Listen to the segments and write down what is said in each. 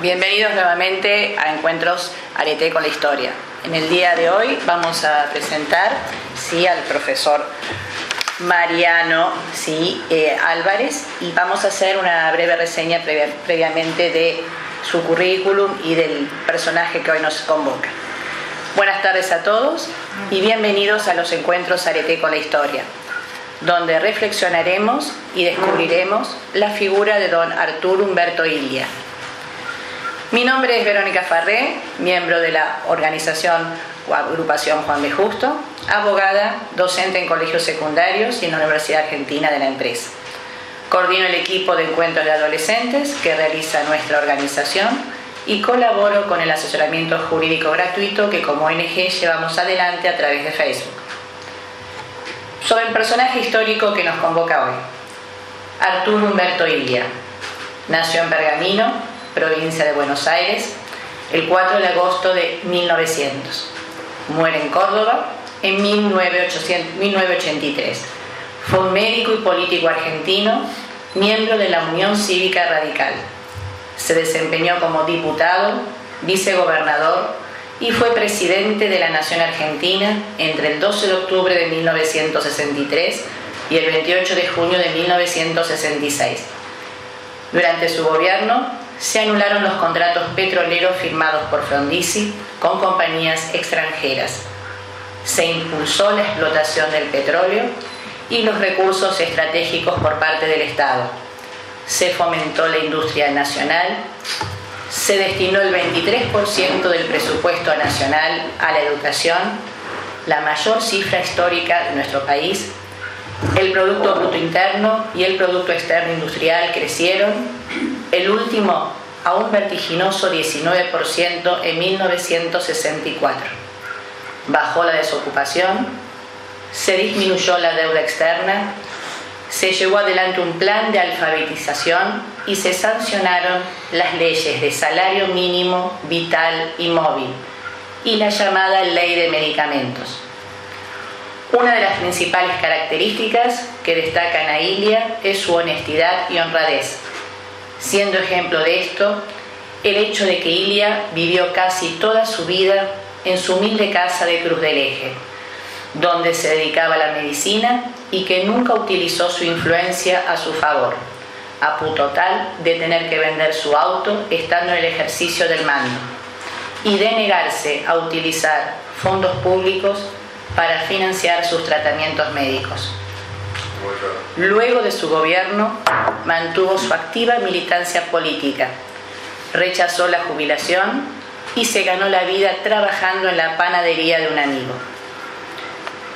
Bienvenidos nuevamente a Encuentros Arete con la Historia. En el día de hoy vamos a presentar al profesor Mariano Álvarez y vamos a hacer una breve reseña previamente de su currículum y del personaje que hoy nos convoca. Buenas tardes a todos y bienvenidos a los Encuentros Arete con la Historia, donde reflexionaremos y descubriremos la figura de don Arturo Humberto Ilia. Mi nombre es Verónica Farré, miembro de la organización o agrupación Juan B. Justo, abogada, docente en colegios secundarios y en la Universidad Argentina de la Empresa. Coordino el equipo de encuentros de adolescentes que realiza nuestra organización y colaboro con el asesoramiento jurídico gratuito que como ONG llevamos adelante a través de Facebook. Sobre el personaje histórico que nos convoca hoy. Arturo Humberto Ilia. Nació en Pergamino, provincia de Buenos Aires, el 4 de agosto de 1900. Muere en Córdoba en 1983. Fue un médico y político argentino, miembro de la Unión Cívica Radical. Se desempeñó como diputado, vicegobernador y fue presidente de la Nación Argentina entre el 12 de octubre de 1963 y el 28 de junio de 1966. Durante su gobierno, se anularon los contratos petroleros firmados por Frondizi con compañías extranjeras. Se impulsó la explotación del petróleo y los recursos estratégicos por parte del Estado. Se fomentó la industria nacional. Se destinó el 23% del presupuesto nacional a la educación, la mayor cifra histórica de nuestro país. El Producto Bruto Interno y el Producto Externo Industrial crecieron, el último a un vertiginoso 19% en 1964. Bajó la desocupación, se disminuyó la deuda externa, se llevó adelante un plan de alfabetización y se sancionaron las leyes de salario mínimo, vital y móvil y la llamada Ley de Medicamentos. Una de las principales características que destacan a Ilia es su honestidad y honradez, siendo ejemplo de esto el hecho de que Ilia vivió casi toda su vida en su humilde casa de Cruz del Eje, donde se dedicaba a la medicina y que nunca utilizó su influencia a su favor, a punto tal de tener que vender su auto estando en el ejercicio del mando y de negarse a utilizar fondos públicos para financiar sus tratamientos médicos. Luego de su gobierno, mantuvo su activa militancia política, rechazó la jubilación y se ganó la vida trabajando en la panadería de un amigo.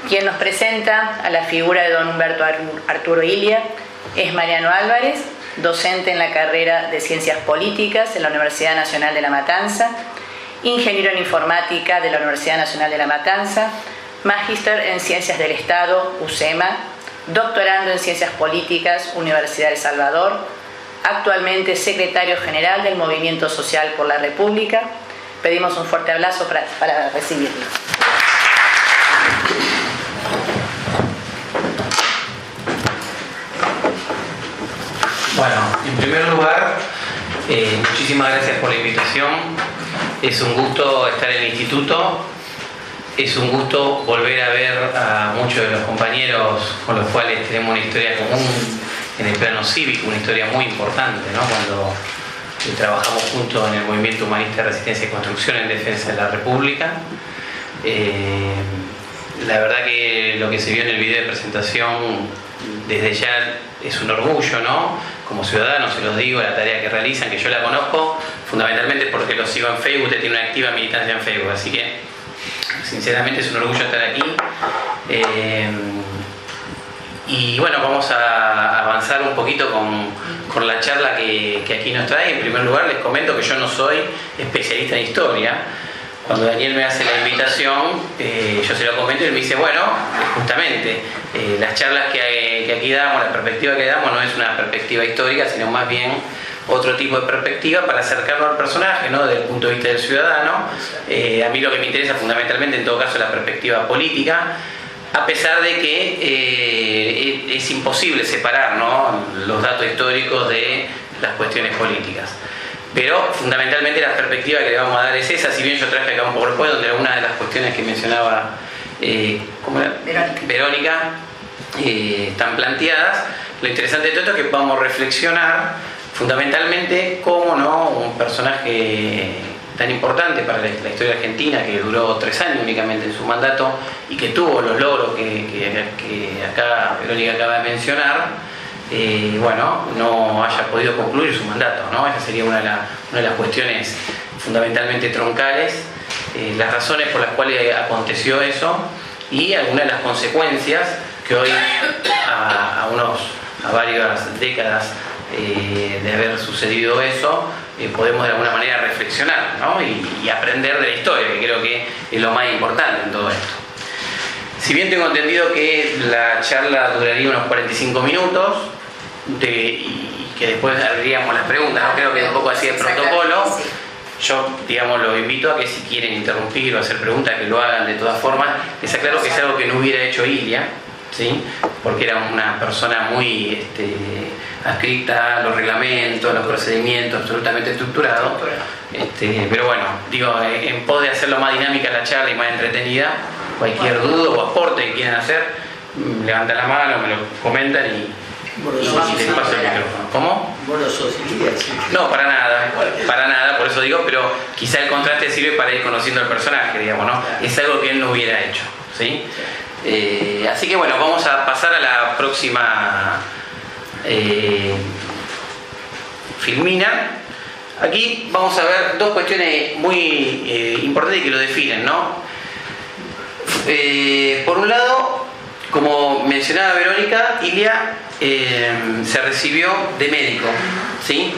Quien nos presenta a la figura de don Humberto Arturo Ilia es Mariano Álvarez, docente en la carrera de Ciencias Políticas en la Universidad Nacional de La Matanza, ingeniero en Informática de la Universidad Nacional de La Matanza, magíster en Ciencias del Estado, UCEMA, doctorando en Ciencias Políticas, Universidad de El Salvador, actualmente secretario general del Movimiento Social por la República. Pedimos un fuerte abrazo para recibirlo. Bueno, en primer lugar, muchísimas gracias por la invitación. Es un gusto estar en el instituto. Es un gusto volver a ver a muchos de los compañeros con los cuales tenemos una historia común en el plano cívico, una historia muy importante, ¿no? Cuando trabajamos juntos en el Movimiento Humanista de Resistencia y Construcción en defensa de la República. La verdad que lo que se vio en el video de presentación desde ya es un orgullo, ¿no? Como ciudadanos se los digo, la tarea que realizan, que yo la conozco fundamentalmente porque los sigo en Facebook, usted tiene una activa militancia en Facebook, así que sinceramente es un orgullo estar aquí. Y bueno, vamos a avanzar un poquito con la charla que aquí nos trae. En primer lugar les comento que yo no soy especialista en historia. Cuando Daniel me hace la invitación, yo se lo comento y él me dice, bueno, justamente, las charlas que aquí damos, la perspectiva que damos no es una perspectiva histórica, sino más bien otro tipo de perspectiva para acercarnos al personaje, ¿no? Desde el punto de vista del ciudadano. A mí lo que me interesa fundamentalmente, en todo caso, es la perspectiva política, a pesar de que es imposible separar, ¿no?, los datos históricos de las cuestiones políticas. Pero fundamentalmente la perspectiva que le vamos a dar es esa, si bien yo traje acá un PowerPoint donde algunas de las cuestiones que mencionaba Verónica están planteadas. Lo interesante de todo esto es que vamos a reflexionar fundamentalmente cómo, ¿no?, un personaje tan importante para la historia argentina, que duró 3 años únicamente en su mandato y que tuvo los logros que acá Verónica acaba de mencionar, bueno, no haya podido concluir su mandato, ¿no? Esa sería una de las cuestiones fundamentalmente troncales, las razones por las cuales aconteció eso y algunas de las consecuencias que hoy, a varias décadas de haber sucedido eso, podemos de alguna manera reflexionar, ¿no?, y aprender de la historia, que creo que es lo más importante en todo esto. Si bien tengo entendido que la charla duraría unos 45 minutos y que después abriríamos las preguntas, ¿no? Creo que es un poco así el protocolo. Yo, digamos, los invito a que si quieren interrumpir o hacer preguntas, que lo hagan de todas formas. Les aclaro que es algo que no hubiera hecho Ilia, ¿sí?, porque era una persona muy adscrita a los reglamentos, a los procedimientos, absolutamente estructurado. Pero bueno, digo, en pos de hacerlo más dinámica la charla y más entretenida, cualquier duda o aporte que quieran hacer, levantan la mano, me lo comentan y les paso el micrófono. ¿Cómo? ¿Vos no sos Ilia? No, para nada, por eso digo, pero quizá el contraste sirve para ir conociendo al personaje, digamos, ¿no? Es algo que él no hubiera hecho, ¿sí? Así que bueno, vamos a pasar a la próxima filmina. Aquí vamos a ver dos cuestiones muy importantes que lo definen, ¿no? Por un lado, como mencionaba Verónica, Ilia se recibió de médico, ¿sí?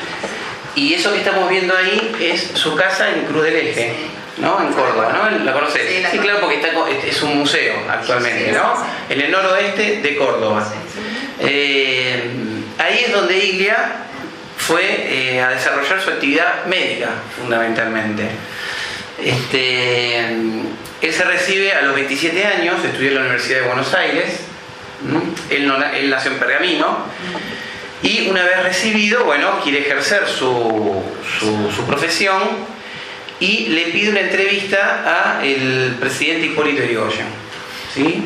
Y eso que estamos viendo ahí es su casa en Cruz del Eje, ¿no?, en Córdoba, ¿no? ¿La conocés? Sí, claro, porque es un museo actualmente, ¿no? En el noroeste de Córdoba. Ahí es donde Ilia fue a desarrollar su actividad médica, fundamentalmente. Él se recibe a los 27 años, estudió en la Universidad de Buenos Aires. Él nació en Pergamino. Y una vez recibido, bueno, quiere ejercer su profesión y le pide una entrevista al presidente Hipólito Yrigoyen, ¿sí?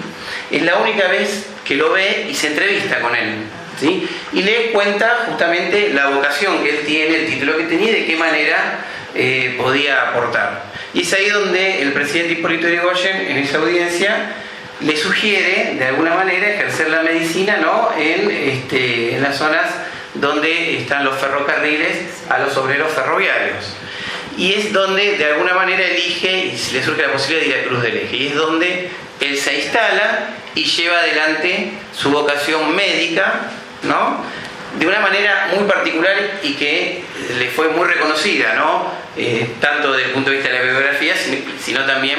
Es la única vez que lo ve y se entrevista con él, ¿sí? Y le cuenta justamente la vocación que él tiene, el título que tenía y de qué manera podía aportar. Y es ahí donde el presidente Hipólito Yrigoyen, en esa audiencia, le sugiere de alguna manera ejercer la medicina, ¿no?, en las zonas donde están los ferrocarriles a los obreros ferroviarios. Y es donde de alguna manera elige y le surge la posibilidad de ir a Cruz del Eje. Y es donde él se instala y lleva adelante su vocación médica, ¿no?, de una manera muy particular y que le fue muy reconocida, ¿no?, tanto desde el punto de vista de la biografía, sino también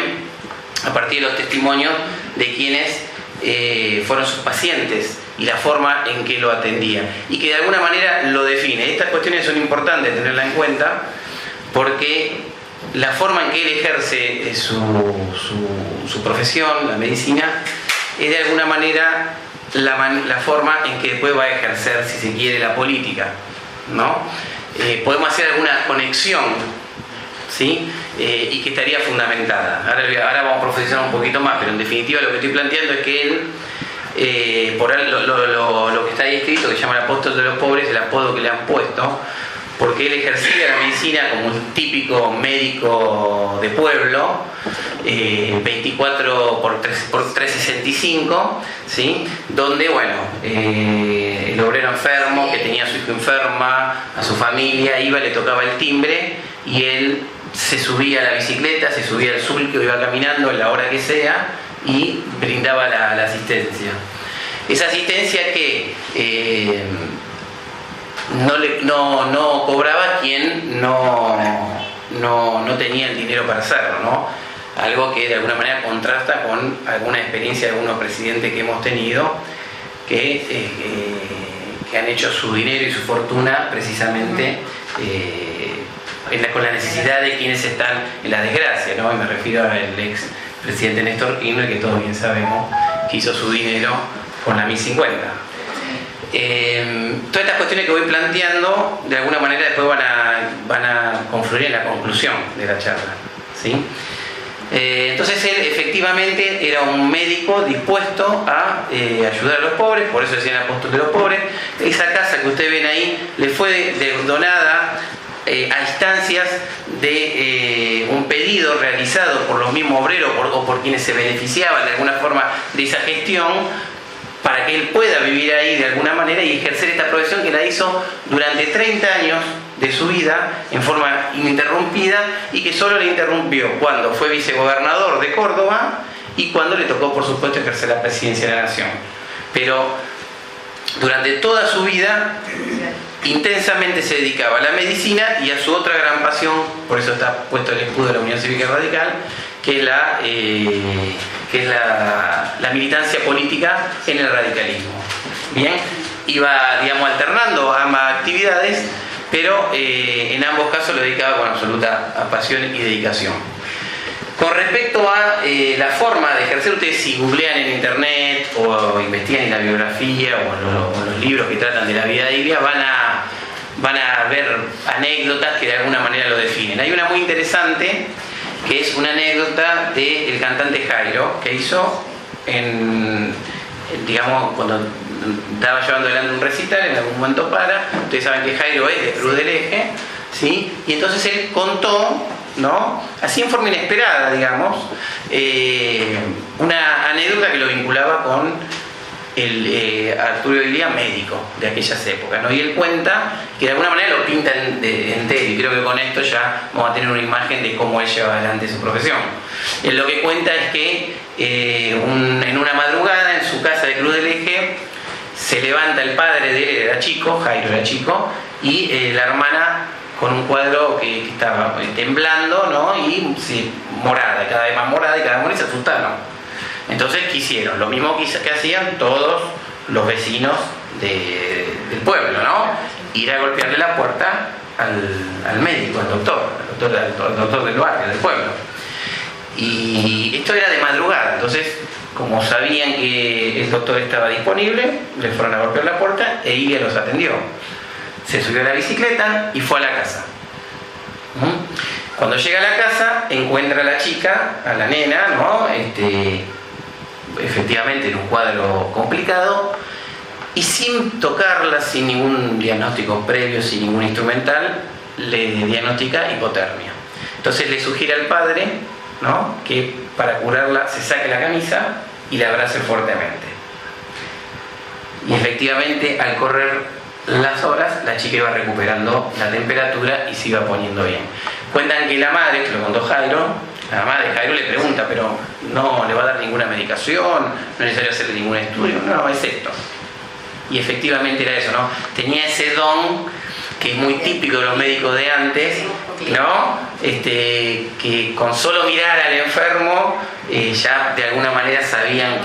a partir de los testimonios de quienes fueron sus pacientes y la forma en que lo atendía, y que de alguna manera lo define. Estas cuestiones son importantes tenerlas en cuenta, porque la forma en que él ejerce su profesión, la medicina, es de alguna manera la forma en que después va a ejercer, si se quiere, la política, ¿no? Podemos hacer alguna conexión, ¿sí? Y que estaría fundamentada. Ahora vamos a profundizar un poquito más, pero en definitiva lo que estoy planteando es que él, por lo que está ahí escrito, que se llama el apóstol de los pobres, el apodo que le han puesto, porque él ejercía la medicina como un típico médico de pueblo, 24 por 365, ¿sí? Donde, bueno, el obrero enfermo, que tenía a su hijo enferma, a su familia, iba, le tocaba el timbre y él se subía a la bicicleta, se subía al sulco, iba caminando en la hora que sea y brindaba la asistencia. Esa asistencia que no cobraba quien no tenía el dinero para hacerlo, ¿no? Algo que de alguna manera contrasta con alguna experiencia de algunos presidentes que hemos tenido que han hecho su dinero y su fortuna precisamente con la necesidad de quienes están en la desgracia, ¿no? Y me refiero al ex presidente Néstor Kirchner, que todos bien sabemos que hizo su dinero con la 1050. Todas estas cuestiones que voy planteando, de alguna manera después van a confluir en la conclusión de la charla, ¿sí? Entonces él efectivamente era un médico dispuesto a ayudar a los pobres, por eso decían apóstol de los pobres. Esa casa que ustedes ven ahí le fue donada a instancias de un pedido realizado por los mismos obreros o por quienes se beneficiaban de alguna forma de esa gestión, para que él pueda vivir ahí de alguna manera y ejercer esta profesión que la hizo durante 30 años de su vida en forma ininterrumpida, y que solo le interrumpió cuando fue vicegobernador de Córdoba y cuando le tocó, por supuesto, ejercer la presidencia de la Nación. Pero durante toda su vida intensamente se dedicaba a la medicina y a su otra gran pasión, por eso está puesto el escudo de la Unión Cívica Radical, que es la militancia política en el radicalismo. Bien, iba, digamos, alternando ambas actividades, pero en ambos casos lo dedicaba con absoluta pasión y dedicación. Con respecto a la forma de ejercer, ustedes si googlean en internet o investigan en la biografía o en los libros que tratan de la vida de Ilia, van a ver anécdotas que de alguna manera lo definen. Hay una muy interesante, que es una anécdota del cantante Jairo, que hizo digamos, cuando estaba llevando adelante un recital, en algún momento ustedes saben que Jairo es de Cruz del Eje, ¿sí? Y entonces él contó, ¿no?, así en forma inesperada, digamos, una anécdota que lo vinculaba con el Arturo Illia médico de aquellas épocas, ¿no? Y él cuenta que de alguna manera lo pinta entero, y creo que con esto ya vamos a tener una imagen de cómo él lleva adelante su profesión. Él lo que cuenta es que en una madrugada en su casa de Cruz del Eje se levanta el padre de él, era chico, Jairo era chico, y la hermana con un cuadro que estaba temblando, ¿no? Y sí, morada, cada vez más morada, y cada vez más, y se asustaron. Entonces, ¿qué hicieron? Lo mismo que hacían todos los vecinos del pueblo, ¿no? Ir a golpearle la puerta al médico, al doctor del barrio, del pueblo. Y esto era de madrugada, entonces, como sabían que el doctor estaba disponible, le fueron a golpear la puerta e Illia los atendió. Se subió a la bicicleta y fue a la casa. Cuando llega a la casa, encuentra a la chica, a la nena, ¿no? Efectivamente en un cuadro complicado, y sin tocarla, sin ningún diagnóstico previo, sin ningún instrumental, le diagnostica hipotermia. Entonces le sugiere al padre, ¿no?, que para curarla se saque la camisa y la abrace fuertemente. Y efectivamente, al correr las horas, la chica iba recuperando la temperatura y se iba poniendo bien. Cuentan que la madre, que lo contó Jairo, la madre de Jairo le pregunta, pero no le va a dar ninguna medicación, no es necesario hacerle ningún estudio, no, es esto. Y efectivamente era eso, ¿no? Tenía ese don que es muy típico de los médicos de antes, ¿no? Que con solo mirar al enfermo ya de alguna manera sabían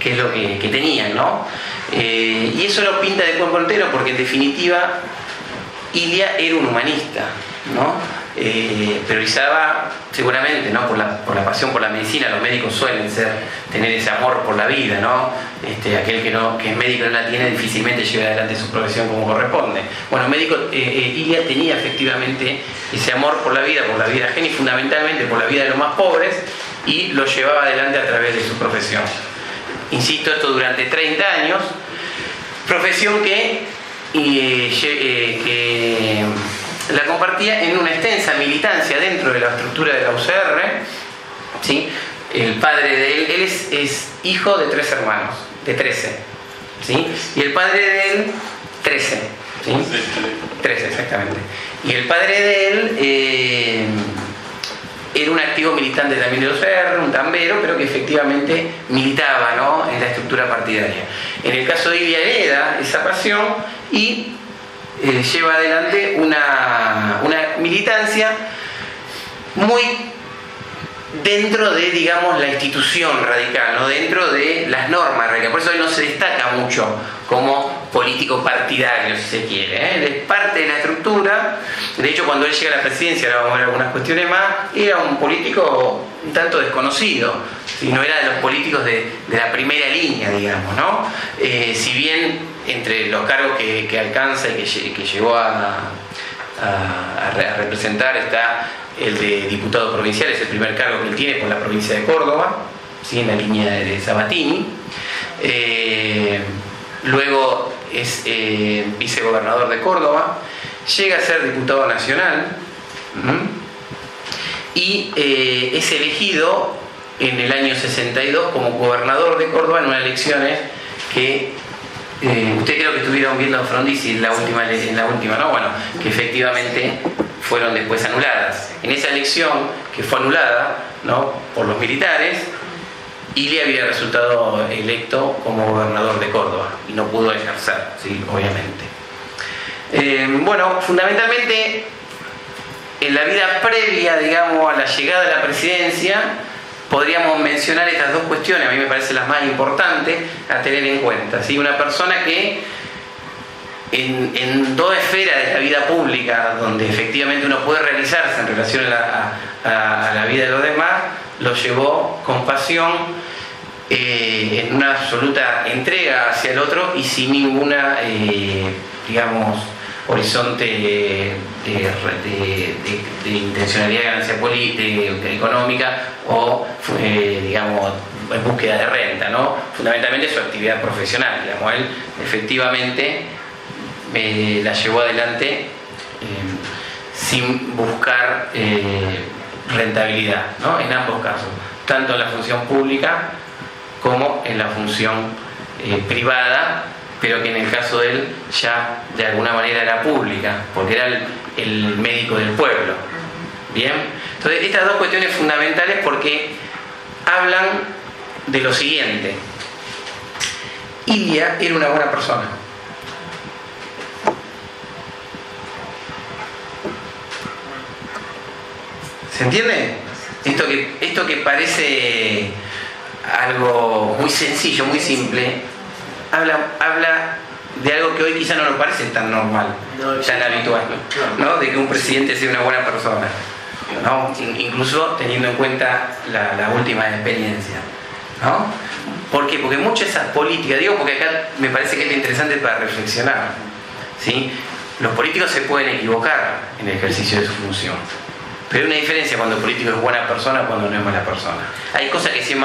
qué es lo que tenían, ¿no? Y eso lo pinta de cuerpo entero, porque en definitiva Illia era un humanista, ¿no? Priorizaba seguramente, ¿no?, por la pasión por la medicina. Los médicos suelen tener ese amor por la vida, ¿no? Aquel que es médico y no la tiene, difícilmente lleva adelante su profesión como corresponde. Bueno, Illia tenía efectivamente ese amor por la vida ajena, y fundamentalmente por la vida de los más pobres, y lo llevaba adelante a través de su profesión. Insisto, esto durante 30 años, profesión que la compartía en una extensa militancia dentro de la estructura de la UCR, ¿sí? El padre de él es hijo de 3 hermanos, de 13, ¿sí? Y el padre de él, 13, ¿sí? 13, exactamente. Y el padre de él era un activo militante también de la UCR, un tambero, pero que efectivamente militaba, ¿no?, en la estructura partidaria. En el caso de Illia hereda esa pasión y lleva adelante una militancia muy dentro de, digamos, la institución radical, ¿no? Dentro de las normas radicales. Por eso él no se destaca mucho como político partidario, si se quiere, ¿eh? Él es parte de la estructura. De hecho, cuando él llega a la presidencia, ahora vamos a ver algunas cuestiones más, era un político un tanto desconocido, ¿sí? No era de los políticos de la primera línea, digamos, ¿no? Si bien entre los cargos que alcanza y que llegó a representar está el de diputado provincial, es el primer cargo que él tiene por la provincia de Córdoba, ¿sí? En la línea de Sabatini. Luego es vicegobernador de Córdoba, llega a ser diputado nacional y es elegido en el año 62 como gobernador de Córdoba en unas elecciones que ustedes creo que estuvieron viendo a Frondizi en la última, ¿no? Bueno, que efectivamente fueron después anuladas. En esa elección que fue anulada, ¿no?, por los militares, Ilia había resultado electo como gobernador de Córdoba y no pudo ejercer, ¿sí? Obviamente. Bueno, fundamentalmente en la vida previa, digamos, a la llegada de la presidencia, podríamos mencionar estas dos cuestiones, a mí me parecen las más importantes a tener en cuenta, ¿sí? Una persona que en dos esferas de la vida pública, donde efectivamente uno puede realizarse en relación a la vida de los demás, lo llevó con pasión, en una absoluta entrega hacia el otro y sin ninguna, digamos, horizonte de intencionalidad de ganancia económica o, digamos, en búsqueda de renta, ¿no? Fundamentalmente su actividad profesional, digamos, él efectivamente la llevó adelante sin buscar rentabilidad, ¿no? En ambos casos, tanto en la función pública como en la función privada, pero que en el caso de él ya de alguna manera era pública, porque era el médico del pueblo. Bien, entonces estas dos cuestiones fundamentales porque hablan de lo siguiente: Ilia era una buena persona. ¿Se entiende? Esto que parece algo muy sencillo, muy simple, habla de algo que hoy quizá no nos parece tan normal, tan habitual, ¿no? De que un presidente sea una buena persona, ¿no? Incluso teniendo en cuenta la última experiencia, ¿no? ¿Por qué? Porque muchas de esas políticas, digo porque acá me parece que es interesante para reflexionar, ¿sí? Los políticos se pueden equivocar en el ejercicio de su función, pero hay una diferencia cuando el político es buena persona o cuando no es mala persona. Hay cosas que si es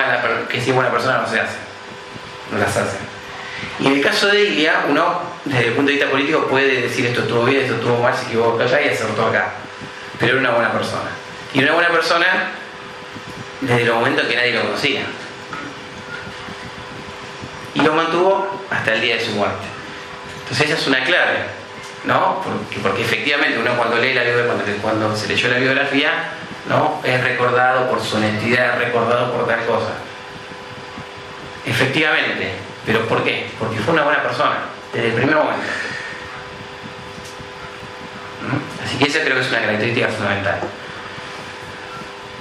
buena persona no se hacen, no las hacen. Y en el caso de Ilia, uno desde el punto de vista político puede decir esto estuvo bien, esto estuvo mal, se equivocó allá y acertó acá, pero era una buena persona. Y una buena persona desde los momentos que nadie lo conocía, y lo mantuvo hasta el día de su muerte. Entonces esa es una clave, ¿no? Porque efectivamente uno cuando lee la biografía, cuando se leyó la biografía, ¿no?, es recordado por su honestidad, recordado por tal cosa. Efectivamente, ¿pero por qué? Porque fue una buena persona desde el primer momento. Así que esa creo que es una característica fundamental.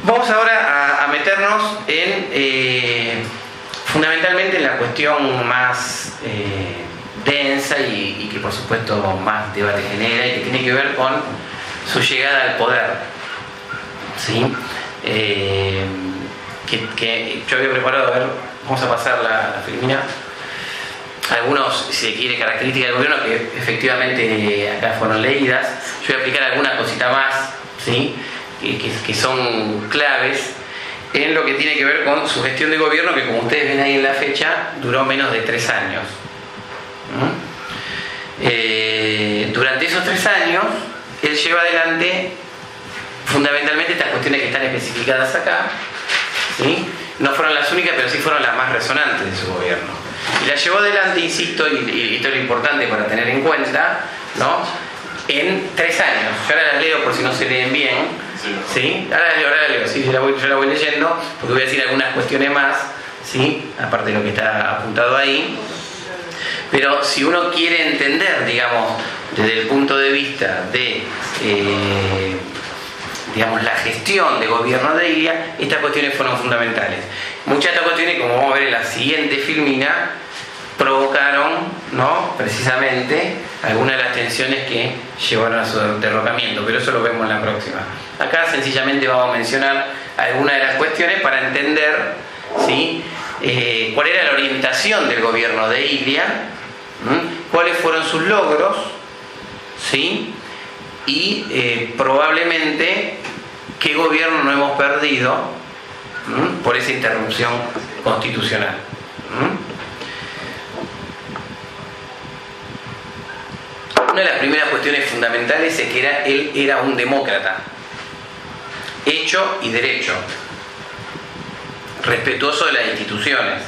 Vamos ahora a meternos en fundamentalmente en la cuestión más densa y que por supuesto más debate genera y que tiene que ver con su llegada al poder, ¿sí? Que yo había preparado, a ver, vamos a pasar la filmina, algunos, si se quiere, características del gobierno que efectivamente acá fueron leídas. Yo voy a aplicar alguna cosita más, ¿sí?, que son claves en lo que tiene que ver con su gestión de gobierno, que como ustedes ven ahí en la fecha, duró menos de 3 años. Durante esos 3 años, él lleva adelante fundamentalmente estas cuestiones que están especificadas acá, ¿sí? No fueron las únicas, pero sí fueron las más resonantes de su gobierno. Y las llevó adelante, insisto, y esto es lo importante para tener en cuenta, ¿no?, en 3 años. Yo ahora las leo por si no se leen bien, ¿sí? Ahora las leo, ¿sí? Yo la voy leyendo, porque voy a decir algunas cuestiones más, ¿sí?, aparte de lo que está apuntado ahí. Pero si uno quiere entender, digamos, desde el punto de vista de digamos, la gestión de gobierno de Ilia, estas cuestiones fueron fundamentales. Muchas de estas cuestiones, como vamos a ver en la siguiente filmina, provocaron, ¿no?, precisamente algunas de las tensiones que llevaron a su derrocamiento, pero eso lo vemos en la próxima. Acá sencillamente vamos a mencionar algunas de las cuestiones para entender, ¿sí?, cuál era la orientación del gobierno de Ilia, cuáles fueron sus logros, ¿sí?, y probablemente qué gobierno no hemos perdido por esa interrupción constitucional. Una de las primeras cuestiones fundamentales es que él era un demócrata, hecho y derecho, respetuoso de las instituciones,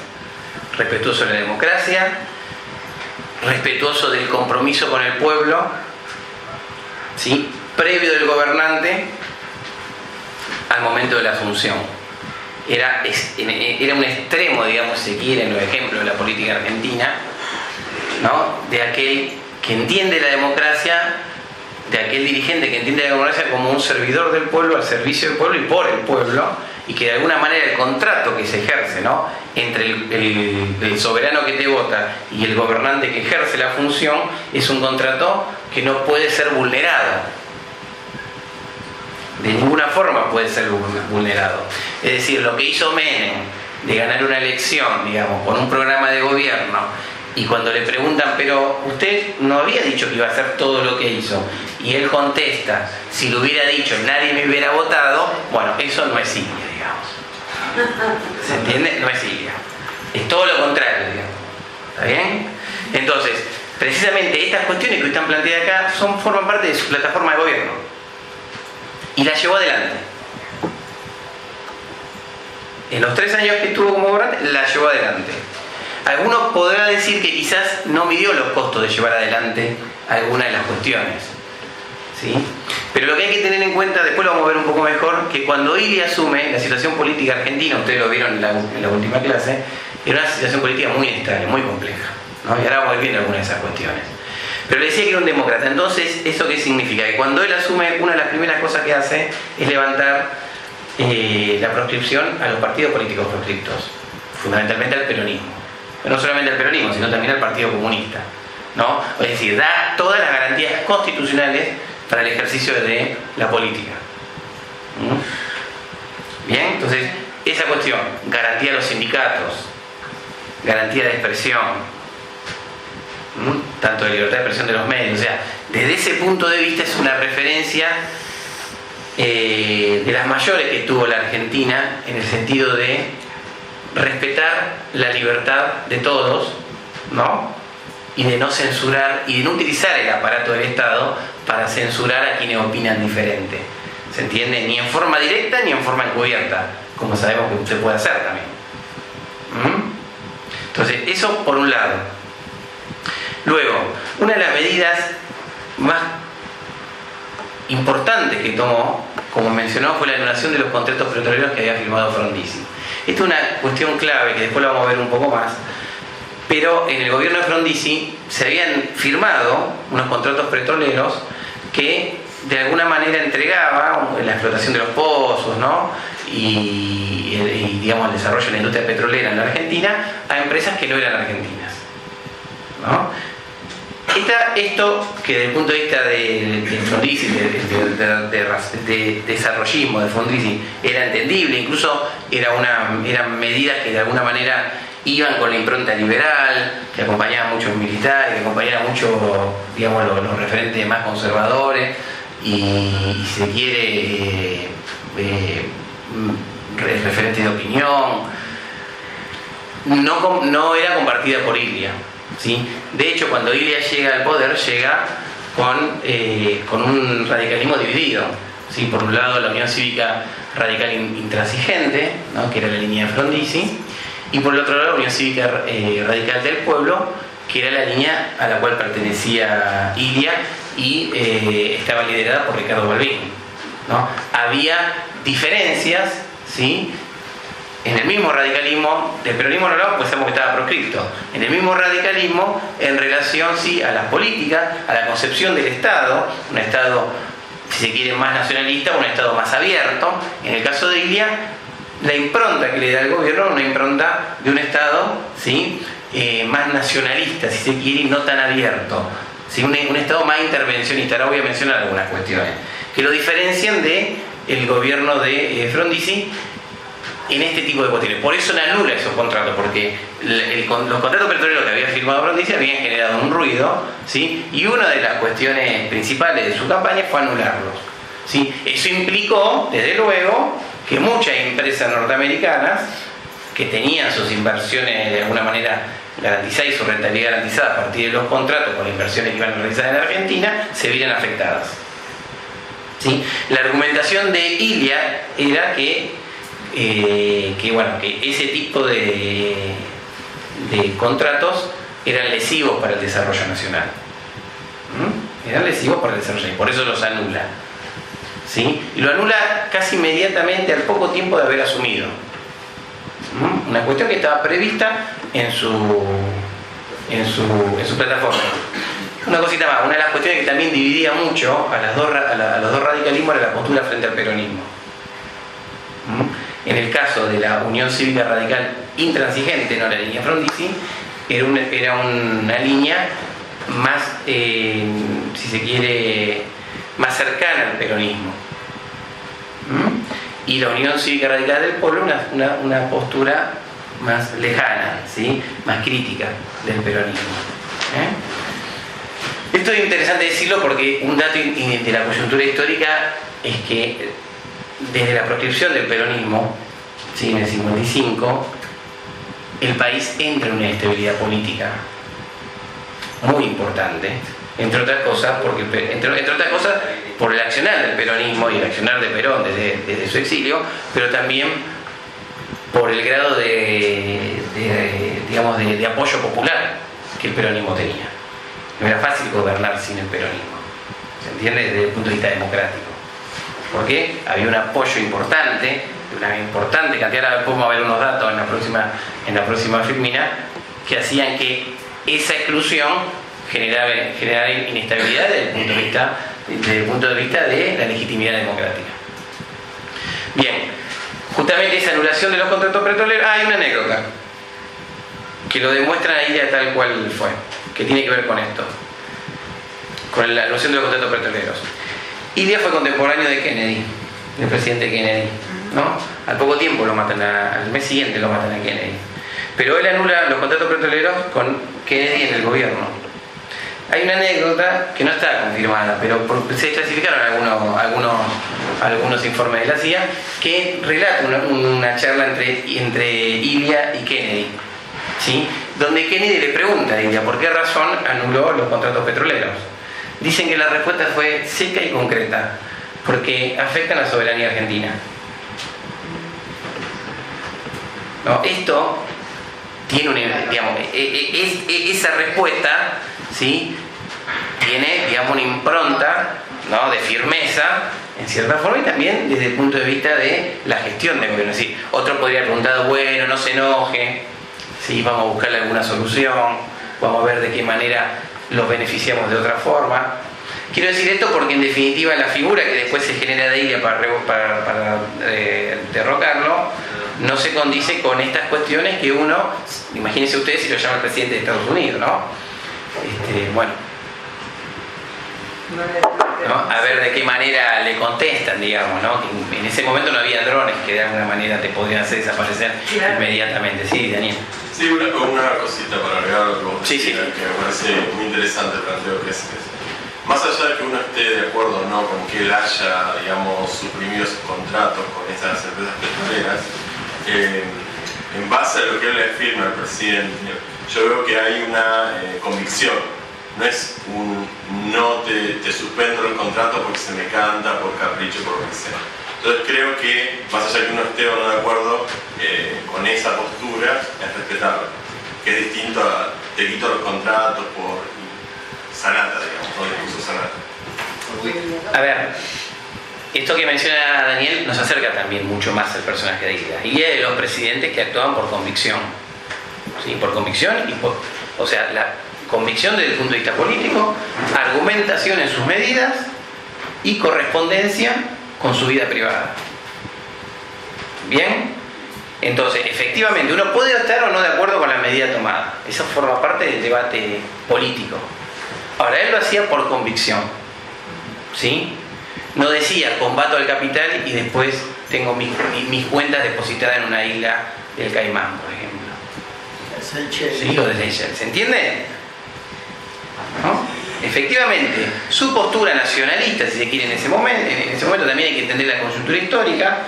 respetuoso de la democracia, respetuoso del compromiso con el pueblo, ¿sí?, previo del gobernante al momento de la asunción. Era un extremo, digamos, si quiere, en los ejemplos de la política argentina, ¿no?, de aquel que entiende la democracia, de aquel dirigente que entiende la democracia como un servidor del pueblo, al servicio del pueblo y por el pueblo, y que de alguna manera el contrato que se ejerce, ¿no?, entre el soberano que te vota y el gobernante que ejerce la función es un contrato que no puede ser vulnerado. De ninguna forma puede ser vulnerado. Es decir, lo que hizo Menem de ganar una elección, digamos, con un programa de gobierno, y cuando le preguntan, pero usted no había dicho que iba a hacer todo lo que hizo, y él contesta, si lo hubiera dicho nadie me hubiera votado, bueno, eso no es Ilia, digamos. ¿Se entiende? No es Ilia. Es todo lo contrario, digamos. ¿Está bien? Entonces, precisamente estas cuestiones que están planteadas acá forman parte de su plataforma de gobierno. Y la llevó adelante. En los 3 años que estuvo como gobernante, la llevó adelante. Algunos podrán decir que quizás no midió los costos de llevar adelante algunas de las cuestiones, ¿sí? Pero lo que hay que tener en cuenta, después lo vamos a ver un poco mejor, que cuando Ilia asume la situación política argentina, ustedes lo vieron en la última clase, era una situación política muy inestable, muy compleja, ¿no? Y ahora vamos a ir viendo algunas de esas cuestiones. Pero le decía que era un demócrata. Entonces, ¿eso qué significa? Que cuando él asume, una de las primeras cosas que hace es levantar la proscripción a los partidos políticos proscriptos, fundamentalmente al peronismo. Pero no solamente al peronismo, sino también al Partido Comunista, ¿no? Es decir, da todas las garantías constitucionales para el ejercicio de la política. Bien, entonces, esa cuestión, garantía a los sindicatos, garantía de expresión, tanto de libertad de expresión de los medios, o sea, desde ese punto de vista es una referencia de las mayores que tuvo la Argentina, en el sentido de respetar la libertad de todos, ¿no?, y de no censurar y de no utilizar el aparato del Estado para censurar a quienes opinan diferente. ¿Se entiende? Ni en forma directa ni en forma encubierta, como sabemos que usted puede hacer también. Entonces, eso por un lado. Luego, una de las medidas más importantes que tomó, como mencionó, fue la anulación de los contratos petroleros que había firmado Frondizi. Esta es una cuestión clave que después la vamos a ver un poco más, pero en el gobierno de Frondizi se habían firmado unos contratos petroleros que de alguna manera entregaba la explotación de los pozos, ¿no?, y digamos, el desarrollo de la industria petrolera en la Argentina a empresas que no eran argentinas, ¿no? Esto que desde el punto de vista de Frondizi, de desarrollismo de Frondizi, era entendible, incluso eran medidas que de alguna manera iban con la impronta liberal, que acompañaban mucho a los militares, que acompañaban mucho, digamos, los referentes más conservadores, y si se quiere, referentes de opinión, no era compartida por Ilia, ¿sí? De hecho, cuando Ilia llega al poder, llega con un radicalismo dividido, ¿sí? Por un lado, la Unión Cívica Radical Intransigente, ¿no?, que era la línea de Frondizi, y por el otro lado, la Unión Cívica Radical del Pueblo, que era la línea a la cual pertenecía Ilia y estaba liderada por Ricardo Balbín, ¿no? Había diferencias, ¿sí?, en el mismo radicalismo. Del peronismo no hablamos, pues sabemos que estaba proscripto. En el mismo radicalismo en relación, sí, a las políticas, a la concepción del Estado, un Estado si se quiere, más nacionalista, un Estado más abierto. En el caso de Ilia, la impronta que le da el gobierno, una impronta de un Estado, ¿sí?, más nacionalista, si se quiere, y no tan abierto, ¿sí?, un Estado más intervencionista. Ahora voy a mencionar algunas cuestiones que lo diferencian del gobierno de Frondizi en este tipo de cuestiones. Por eso le anula esos contratos, porque los contratos petroleros que había firmado Frondizi habían generado un ruido, ¿sí?, y una de las cuestiones principales de su campaña fue anularlos, ¿sí? Eso implicó, desde luego, que muchas empresas norteamericanas que tenían sus inversiones de alguna manera garantizadas y su rentabilidad garantizada a partir de los contratos con las inversiones que iban a realizar en Argentina, se vieran afectadas, ¿sí? La argumentación de Ilia era que ese tipo de contratos eran lesivos para el desarrollo nacional. Eran lesivos para el desarrollo, y por eso los anula, ¿sí? Y lo anula casi inmediatamente, al poco tiempo de haber asumido. Una cuestión que estaba prevista en su plataforma. Una cosita más, una de las cuestiones que también dividía mucho a los dos radicalismos era la postura frente al peronismo. En el caso de la Unión Cívica Radical intransigente, no la línea Frondizi, era una línea más, si se quiere, más cercana al peronismo. Y la Unión Cívica Radical del Pueblo una postura más lejana, ¿sí?, más crítica del peronismo. Esto es interesante decirlo porque un dato de la coyuntura histórica es que desde la proscripción del peronismo, ¿sí?, en el 55, el país entra en una inestabilidad política muy importante, entre otras cosas por el accionar del peronismo y el accionar de Perón desde su exilio, pero también por el grado de apoyo popular que el peronismo tenía. No era fácil gobernar sin el peronismo, ¿se entiende?, desde el punto de vista democrático, porque había un apoyo importante, una importante cantidad. Ahora podemos ver unos datos en la próxima filmina que hacían que esa exclusión generar inestabilidad desde el punto de vista de la legitimidad democrática. Bien, justamente esa anulación de los contratos petroleros, hay una anécdota que lo demuestra ahí ya tal cual fue, que tiene que ver con esto, con la anulación de los contratos petroleros. Ilia fue contemporáneo de Kennedy, del presidente Kennedy, ¿no? Al poco tiempo lo matan, al mes siguiente lo matan a Kennedy, pero él anula los contratos petroleros con Kennedy en el gobierno. Hay una anécdota que no está confirmada, pero se clasificaron algunos informes de la CIA que relata una charla entre Ilia y Kennedy, ¿sí?, donde Kennedy le pregunta a Ilia por qué razón anuló los contratos petroleros. Dicen que la respuesta fue seca y concreta: porque afectan a la soberanía argentina. No, esto tiene esa respuesta, ¿sí?, tiene, una impronta, ¿no?, de firmeza, en cierta forma, y también desde el punto de vista de la gestión del gobierno. Es decir, otro podría haber preguntado, bueno, no se enoje, ¿sí?, vamos a buscarle alguna solución, vamos a ver de qué manera los beneficiamos de otra forma. Quiero decir esto porque, en definitiva, la figura que después se genera de Ilia para derrocarlo no se condice con estas cuestiones que uno, imagínense ustedes si lo llama el presidente de Estados Unidos, ¿no? A ver de qué manera le contestan, digamos, ¿no? En ese momento no había drones que de alguna manera te podrían hacer desaparecer inmediatamente. Sí, Daniel. Sí, una cosita para agregar a lo que vos decías, que me parece muy interesante el planteo que es. Más allá de que uno esté de acuerdo o no con que él haya, suprimido sus contratos con esas empresas petroleras, en base a lo que él le afirma al presidente, yo veo que hay una convicción. No es no te suspendo los contratos porque se me canta, por capricho, por lo que sea. Entonces creo que, más allá de que uno esté o no de acuerdo con esa postura, es respetarlo. Que es distinto a te quito los contratos por sanata, no discurso sanata. A ver, esto que menciona Daniel nos acerca también mucho más al personaje de Ilia. Ilia es de los presidentes que actúan por convicción. ¿Sí? Por convicción y la convicción desde el punto de vista político, argumentación en sus medidas, y correspondencia con su vida privada. ¿Bien? Entonces, efectivamente, uno puede estar o no de acuerdo con la medida tomada. Eso forma parte del debate político. Ahora, él lo hacía por convicción. ¿Sí? No decía, combato al capital y después tengo mis cuentas depositadas en una isla del Caimán, por ejemplo. Sí, o de Seychelles. ¿Se entiende? ¿No? Efectivamente, su postura nacionalista, si se quiere, en ese momento también hay que entender la coyuntura histórica,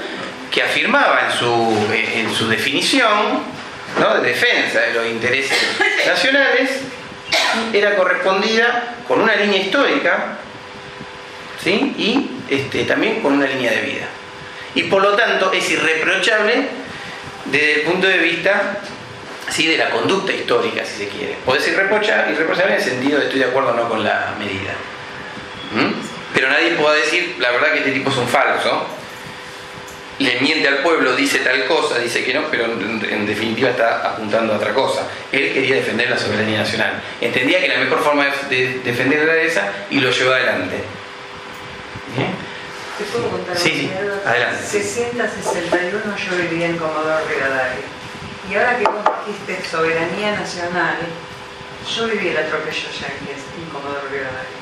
que afirmaba en su definición, ¿no?, de defensa de los intereses nacionales, era correspondida con una línea histórica, ¿sí?, y también con una línea de vida. Y por lo tanto es irreprochable desde el punto de vista, ¿sí?, de la conducta histórica, si se quiere. Puede ser irreprochable en el sentido de estoy de acuerdo o no con la medida. Pero nadie puede decir, la verdad que este tipo es un falso, le miente al pueblo, dice tal cosa, dice que no, pero en definitiva está apuntando a otra cosa. Él quería defender la soberanía nacional. Entendía que la mejor forma de defender era esa y lo llevó adelante. ¿Bien? ¿Te puedo contar Sí, adelante. 60-61 yo vivía en Comodoro Rivadavia. Y ahora que vos dijiste soberanía nacional, yo viví el atropello yanquis en Comodoro Rivadavia.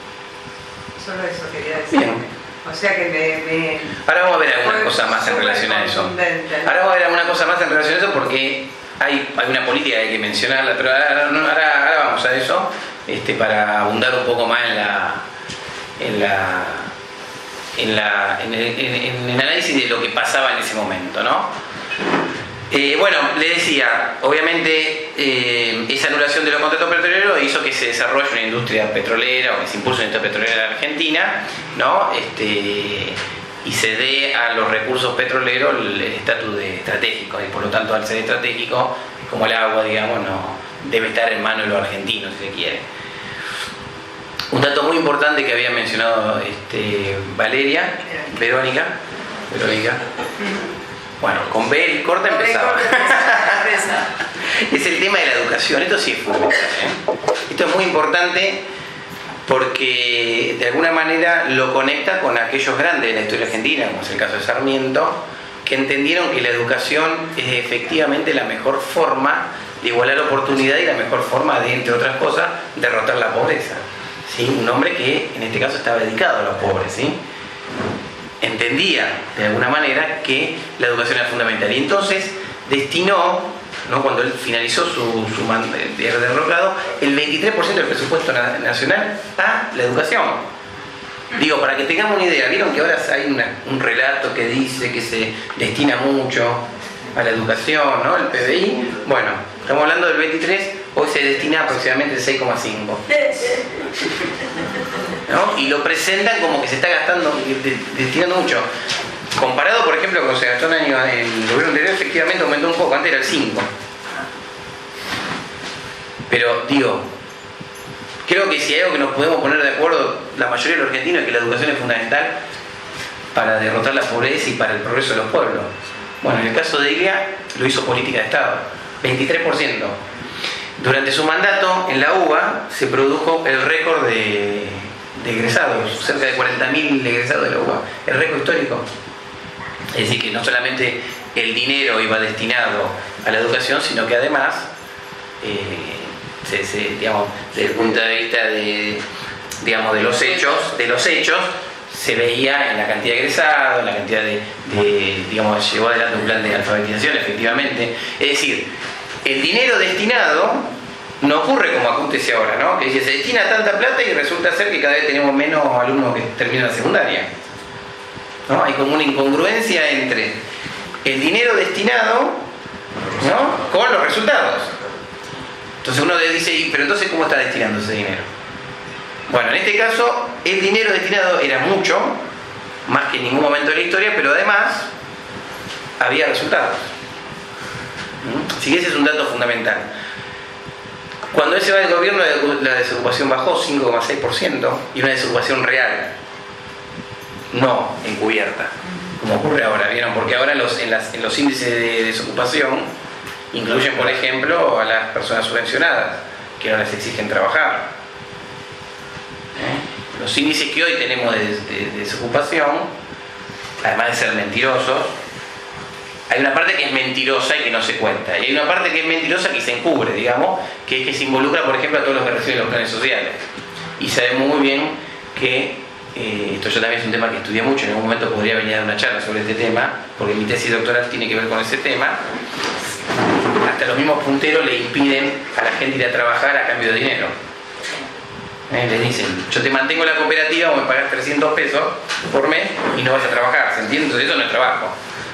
Solo eso quería decir. Bien. O sea que ahora vamos a ver alguna cosa más en relación a eso. Ahora vamos a ver alguna cosa más en relación a eso porque hay una política que hay que mencionarla, pero ahora vamos a eso, para abundar un poco más en el análisis de lo que pasaba en ese momento, ¿no? Bueno, le decía, obviamente esa anulación de los contratos petroleros hizo que se desarrolle una industria petrolera o que se impulse una industria petrolera en Argentina, ¿no? Y se dé a los recursos petroleros el estatus de estratégico, y por lo tanto al ser estratégico, como el agua, digamos, no debe estar en manos de los argentinos, si se quiere. Un dato muy importante que había mencionado Verónica. Bueno, con B el corte empezaba. Es el tema de la educación. Esto sí es fundamental, Esto es muy importante porque de alguna manera lo conecta con aquellos grandes de la historia argentina, como es el caso de Sarmiento, que entendieron que la educación es efectivamente la mejor forma de igualar oportunidad y la mejor forma de, entre otras cosas, derrotar la pobreza. ¿Sí? Un hombre que en este caso estaba dedicado a los pobres, ¿sí? Entendía de alguna manera que la educación era fundamental y entonces destinó, ¿no?, cuando él finalizó su derrocado, el 23% del presupuesto nacional a la educación. Digo, para que tengamos una idea, vieron que ahora hay un relato que dice que se destina mucho a la educación, ¿no?, el PBI. Bueno, estamos hablando del 23, hoy se destina aproximadamente el 6,5%. ¿No? Y lo presentan como que se está gastando, destinando mucho. Comparado, por ejemplo, con lo que se gastó un año en el gobierno anterior, efectivamente aumentó un poco, antes era el 5%. Pero, digo, creo que si hay algo que nos podemos poner de acuerdo, la mayoría de los argentinos, es que la educación es fundamental para derrotar la pobreza y para el progreso de los pueblos. Bueno, en el caso de Ilia, lo hizo política de Estado, 23%. Durante su mandato en la UBA se produjo el récord de egresados, cerca de 40.000 egresados de la UBA, el récord histórico. Es decir, que no solamente el dinero iba destinado a la educación, sino que además, digamos, desde el punto de vista de los hechos, se veía en la cantidad de egresados, en la cantidad digamos, llevó adelante un plan de alfabetización, efectivamente. Es decir, el dinero destinado no ocurre como acontece ahora, ¿no? Que se destina tanta plata y resulta ser que cada vez tenemos menos alumnos que terminan la secundaria, ¿no? Hay como una incongruencia entre el dinero destinado, ¿no?, con los resultados. Entonces uno dice, pero entonces ¿cómo está destinando ese dinero? Bueno, en este caso el dinero destinado era mucho, más que en ningún momento de la historia, pero además había resultados. Así que ese es un dato fundamental. Cuando él se va del gobierno, la desocupación bajó 5,6% y una desocupación real, no encubierta, como ocurre ahora, ¿vieron? Porque ahora en los índices de desocupación incluyen, por ejemplo, a las personas subvencionadas, que no les exigen trabajar. los índices que hoy tenemos de desocupación, además de ser mentirosos, hay una parte que es mentirosa y que no se cuenta, y hay una parte que es mentirosa que se encubre, digamos, que es que se involucra, por ejemplo, a todos los que reciben los planes sociales. Y sabemos muy bien que, esto yo también es un tema que estudié mucho, en algún momento podría venir a dar una charla sobre este tema, porque mi tesis doctoral tiene que ver con ese tema. Hasta los mismos punteros le impiden a la gente ir a trabajar a cambio de dinero. Les dicen, yo te mantengo la cooperativa o me pagas 300 pesos por mes y no vas a trabajar, ¿se entiende? Entonces eso no es trabajo,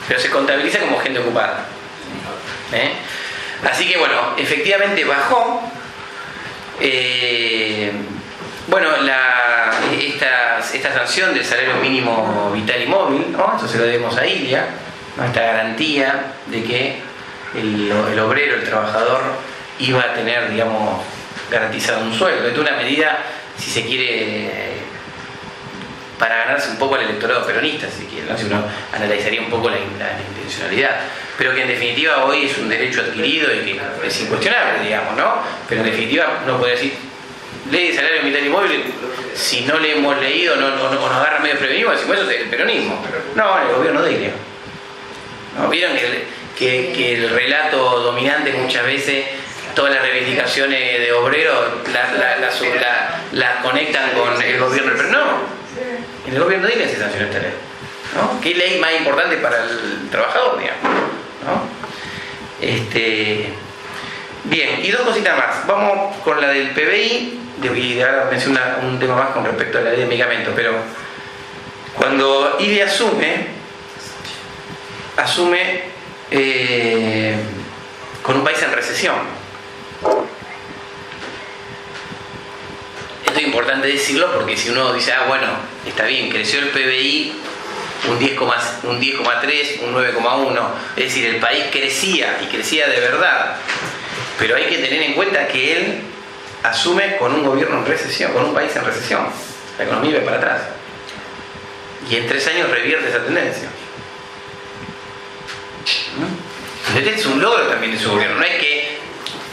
pero se contabiliza como gente ocupada. Así que bueno, efectivamente bajó. Bueno, esta sanción del salario mínimo vital y móvil, ¿no? Eso se lo debemos a Ilia, ¿no? Esta garantía de que el obrero, el trabajador, iba a tener, digamos, garantizado un sueldo. Esto es una medida, si se quiere, para ganarse un poco al electorado peronista, si quiere, ¿no? Si uno analizaría un poco la intencionalidad, pero que en definitiva hoy es un derecho adquirido y que es incuestionable, digamos, ¿no? Pero en definitiva uno podría decir, ley de salario vital y móvil, si no le hemos leído, no nos agarra medio prevenido, decimos eso es el peronismo. No, el gobierno de Ilia. ¿No? ¿Vieron que el relato dominante muchas veces, todas las reivindicaciones de obreros las conectan con el gobierno? Pero no, en el gobierno de Ilia se sancionó esta ley, ¿no? ¿Qué ley más importante para el trabajador, digamos, ¿no? Bien, y dos cositas más. Vamos con la del PBI, y ahora menciono un tema más con respecto a la ley de medicamentos, pero cuando Ilia asume con un país en recesión. Esto es importante decirlo porque si uno dice, bueno, está bien, creció el PBI un 10,3, un 9,1, es decir, el país crecía y crecía de verdad, pero hay que tener en cuenta que él asume con un gobierno en recesión, con un país en recesión, la economía va para atrás y en 3 años revierte esa tendencia. Este es un logro también de su gobierno, no es que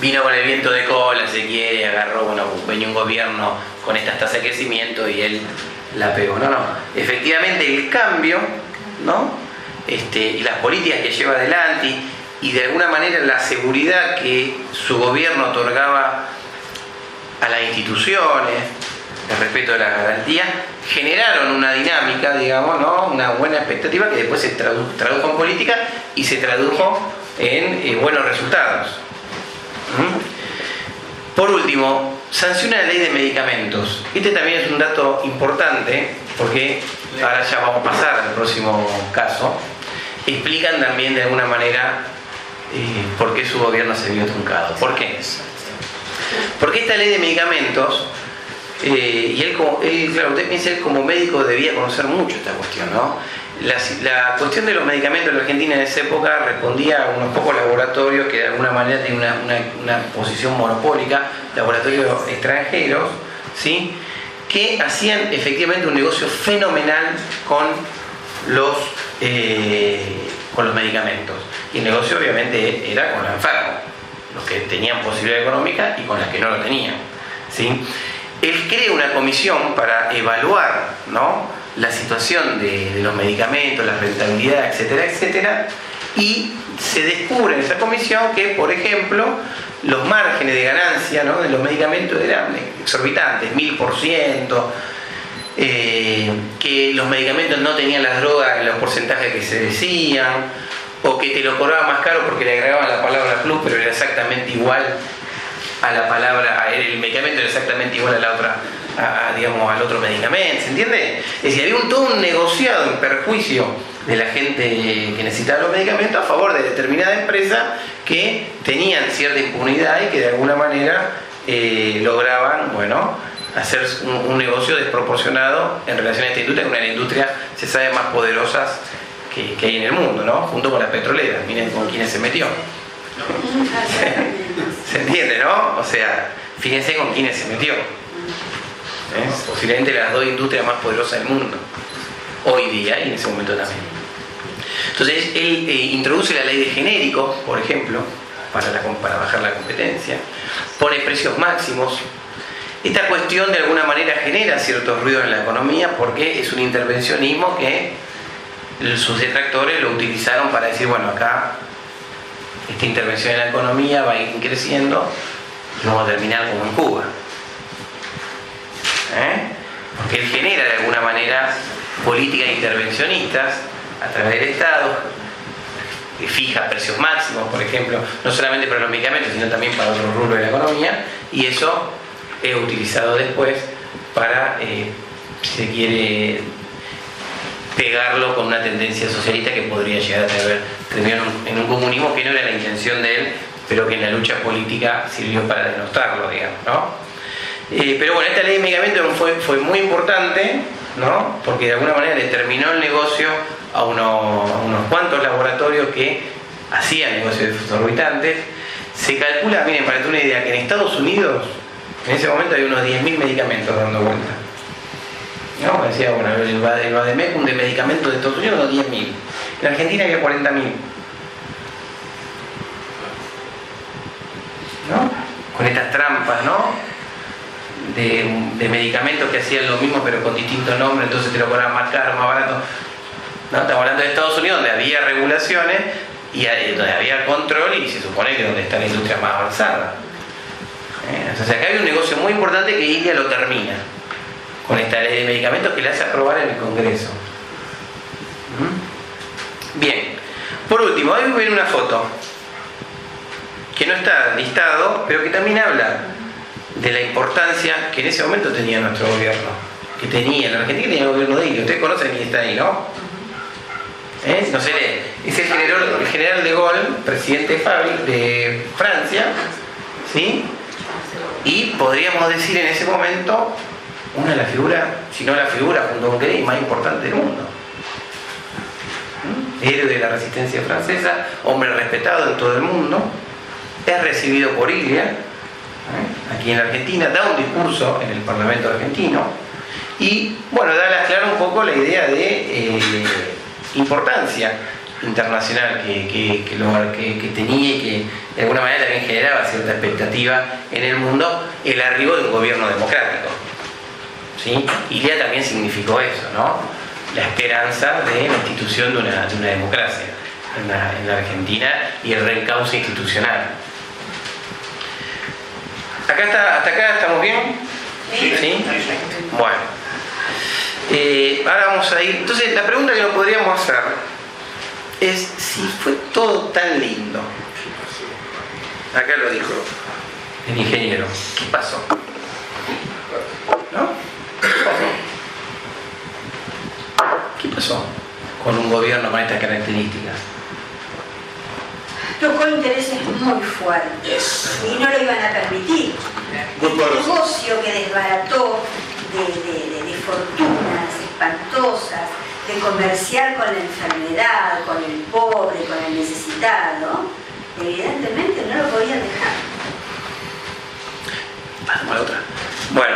vino con el viento de cola, se quiere, agarró, bueno, venía un gobierno con estas tasas de crecimiento y él la pegó, no, efectivamente el cambio, ¿no? Y las políticas que lleva adelante y de alguna manera la seguridad que su gobierno otorgaba a las instituciones, el respeto de las garantías, generaron una dinámica, digamos, ¿no? Una buena expectativa que después se tradujo en política y se tradujo en buenos resultados. Por último, sanciona la ley de medicamentos. Este también es un dato importante porque ahora ya vamos a pasar al próximo caso. Explican también de alguna manera por qué su gobierno se vio truncado. ¿Por qué? Porque esta ley de medicamentos, y él, claro, usted piensa, él como médico debía conocer mucho esta cuestión, ¿no? La cuestión de los medicamentos en la Argentina en esa época respondía a unos pocos laboratorios que de alguna manera tenían una posición monopólica, laboratorios extranjeros, ¿sí? Que hacían efectivamente un negocio fenomenal con los medicamentos. Y el negocio obviamente era con los enfermos, los que tenían posibilidad económica y con las que no lo tenían, ¿sí? Él crea una comisión para evaluar, ¿no?, la situación de los medicamentos, la rentabilidad, etcétera, etcétera, y se descubre en esa comisión que, por ejemplo, los márgenes de ganancia, ¿no?, de los medicamentos eran exorbitantes, 1000%, que los medicamentos no tenían las drogas en los porcentajes que se decían, o que te lo cobraban más caro porque le agregaban la palabra plus, pero era exactamente igual a la palabra, el medicamento era exactamente igual a la otra, digamos, al otro medicamento, ¿se entiende? Es decir, había todo un negociado en perjuicio de la gente que necesitaba los medicamentos a favor de determinada empresa que tenían cierta impunidad y que de alguna manera lograban, bueno, hacer un negocio desproporcionado en relación a esta industria, que es una de las industrias, se sabe, más poderosas que hay en el mundo, ¿no? Junto con las petroleras, miren con quiénes se metió. ¿Se entiende, no? O sea, fíjense con quiénes se metió. Posiblemente las 2 industrias más poderosas del mundo hoy día y en ese momento también. Entonces él introduce la ley de genéricos, por ejemplo, para bajar la competencia, pone precios máximos, Esta cuestión de alguna manera genera ciertos ruidos en la economía porque es un intervencionismo que sus detractores lo utilizaron para decir, bueno, acá esta intervención en la economía va a ir creciendo y vamos a terminar como en Cuba. Porque él genera de alguna manera políticas intervencionistas a través del Estado, que fija precios máximos, por ejemplo, no solamente para los medicamentos, sino también para otros rubros de la economía, y eso es utilizado después para, si se quiere, pegarlo con una tendencia socialista que podría llegar a terminar en un comunismo que no era la intención de él, pero que en la lucha política sirvió para denostarlo, digamos, ¿no? Pero bueno, esta ley de medicamentos fue muy importante, ¿no? Porque de alguna manera le terminó el negocio a unos cuantos laboratorios que hacían negocios de fosfororbitantes. Se calcula, miren, para tener una idea, que en Estados Unidos en ese momento hay unos 10.000 medicamentos dando vuelta, ¿no? Decía, bueno, el Bademecum de medicamentos de Estados Unidos, unos 10.000. En Argentina había 40.000, ¿no? Con estas trampas, ¿no? De medicamentos que hacían lo mismo pero con distintos nombres, entonces te lo cobraban más caro, más barato, ¿no? Estamos hablando de Estados Unidos, donde había regulaciones y donde había control, y se supone que donde está la industria más avanzada. Entonces acá hay un negocio muy importante que ILIA lo termina con esta ley de medicamentos que le hace aprobar en el Congreso. Bien, por último, ahí ven una foto que no está listado, pero que también habla de la importancia que en ese momento tenía nuestro gobierno, que tenía, la Argentina tenía el gobierno de ILIA. Ustedes conocen quién está ahí, ¿no? No se lee. Es el general de Gaulle, presidente de Francia, ¿sí? Y podríamos decir en ese momento una de las figuras, si no la figura junto con Kennedy más importante del mundo. Héroe de la resistencia francesa, hombre respetado en todo el mundo, es recibido por ILIA aquí en la Argentina, da un discurso en el Parlamento argentino y, bueno, da a aclarar un poco la idea de importancia internacional que tenía y que de alguna manera también generaba cierta expectativa en el mundo el arribo de un gobierno democrático, ¿sí? ILIA también significó eso, ¿no? La esperanza de la institución de una democracia en la Argentina y el reencauce institucional. ¿Hasta acá estamos bien? ¿Sí? Bueno. Ahora vamos a ir. Entonces, la pregunta que nos podríamos hacer es si fue todo tan lindo. Acá lo dijo el ingeniero. ¿Qué pasó? ¿No? ¿Qué pasó con un gobierno con estas características? Tocó intereses muy fuertes y no lo iban a permitir. El negocio que desbarató de fortunas espantosas, de comerciar con la enfermedad, con el pobre, con el necesitado, evidentemente no lo podían dejar. Pasamos a la otra. Bueno,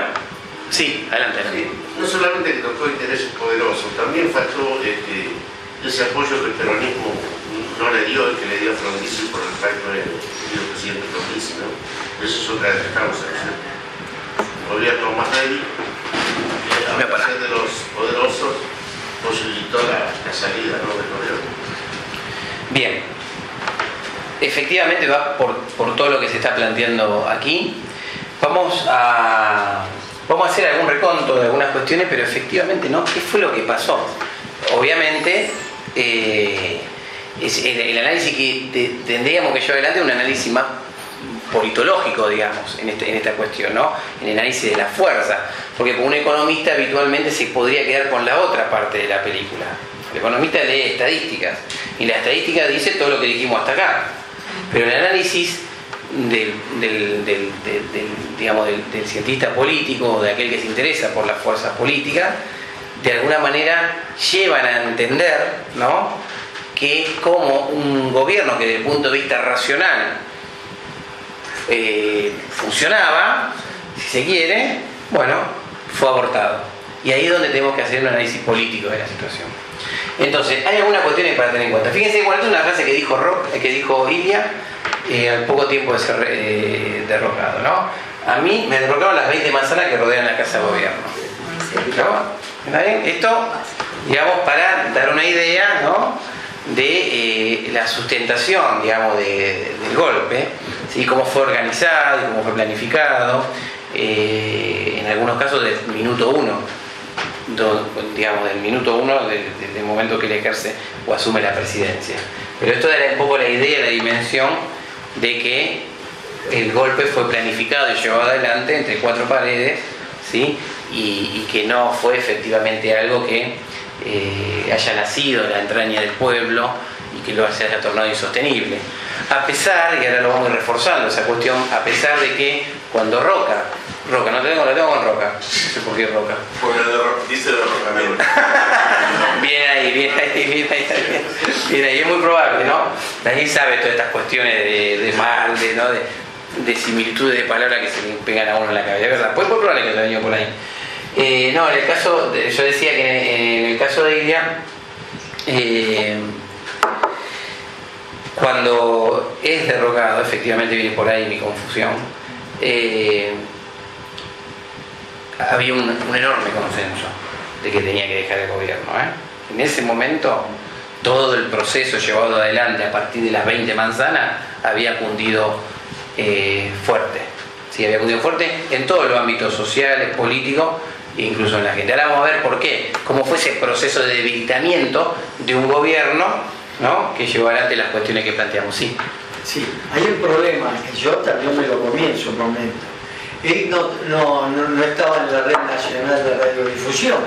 sí, adelante. Sí, no solamente que tocó intereses poderosos, también faltó ese apoyo que el peronismo no le dio, el que le dio a Frondizi por el pacto del presidente Frondizi, ¿no? Esa es otra de las causas, ¿no? El gobierno Martelli, a pesar de los poderosos, posibilitó la salida, ¿no?, del gobierno. Bien, efectivamente va por todo lo que se está planteando aquí. Vamos a hacer algún reconto de algunas cuestiones, pero efectivamente, ¿no? ¿Qué fue lo que pasó? Obviamente, el análisis que tendríamos que llevar adelante es un análisis más politológico, digamos, en esta cuestión, ¿no? En el análisis de la fuerza, porque como un economista habitualmente se podría quedar con la otra parte de la película. El economista lee estadísticas y la estadística dice todo lo que dijimos hasta acá, pero el análisis del cientista político o de aquel que se interesa por las fuerzas políticas, de alguna manera llevan a entender, ¿no?, que como un gobierno que desde el punto de vista racional funcionaba, si se quiere, bueno, fue abortado. Y ahí es donde tenemos que hacer un análisis político de la situación. Entonces, hay algunas cuestiones para tener en cuenta. Fíjense, bueno, es una frase que dijo ILIA al poco tiempo de ser derrocado, ¿no? a mí me derrocaron las 20 manzanas que rodean la Casa de Gobierno. ¿No? ¿Está bien? Esto, digamos, para dar una idea, ¿no?, de la sustentación, digamos, del golpe, ¿sí?, cómo fue organizado y cómo fue planificado, en algunos casos del minuto 1, digamos, del minuto 1 del momento que él ejerce o asume la presidencia. Pero esto da un poco la idea, la dimensión de que el golpe fue planificado y llevado adelante entre 4 paredes, ¿sí?, y que no fue efectivamente algo que haya nacido en la entraña del pueblo y que lo haya tornado insostenible. A pesar, y ahora lo vamos a ir reforzando esa cuestión, a pesar de que cuando Roca, no lo tengo con Roca, no sé por qué Roca. Porque dice derrocamiento. Bien ahí, es muy probable, ¿no? Daniel sabe todas estas cuestiones de mal, ¿no?, de similitudes de palabras que se le pegan a uno en la cabeza, es verdad, pues muy probable que lo venido por ahí. No, en el caso, yo decía que en el caso de Ilia, cuando es derrocado, efectivamente viene por ahí mi confusión, había un enorme consenso de que tenía que dejar el gobierno. En ese momento, todo el proceso llevado adelante a partir de las 20 manzanas había cundido fuerte. Sí, había cundido fuerte en todos los ámbitos sociales, políticos e incluso en la gente. Ahora vamos a ver por qué, cómo fue ese proceso de debilitamiento de un gobierno, ¿no?, que llevó adelante las cuestiones que planteamos. Sí. Sí, hay un problema que yo también me lo comí en su momento. Él no estaba en la Red Nacional de Radiodifusión,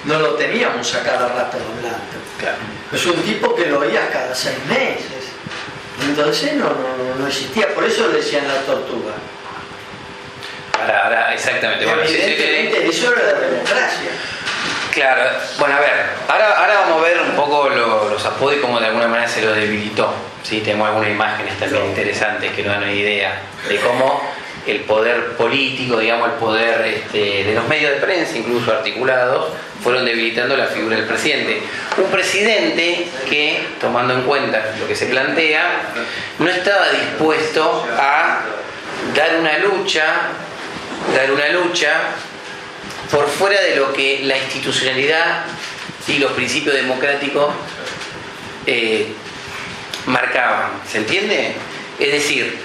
no lo teníamos a cada rato hablando. Claro. Es un tipo que lo oías cada 6 meses. Entonces no existía, por eso le decían la tortuga. Ahora, exactamente. Bueno, evidentemente eso era la democracia. Claro, bueno, a ver, ahora vamos a ver un poco los apodos y cómo de alguna manera se lo debilitó. ¿Sí? Tenemos algunas imágenes también interesantes que nos dan una idea de cómo el poder político, digamos, el poder de los medios de prensa, incluso articulados, fueron debilitando la figura del presidente. Un presidente que, tomando en cuenta lo que se plantea, no estaba dispuesto a dar una lucha por fuera de lo que la institucionalidad y los principios democráticos marcaban. ¿Se entiende? Es decir,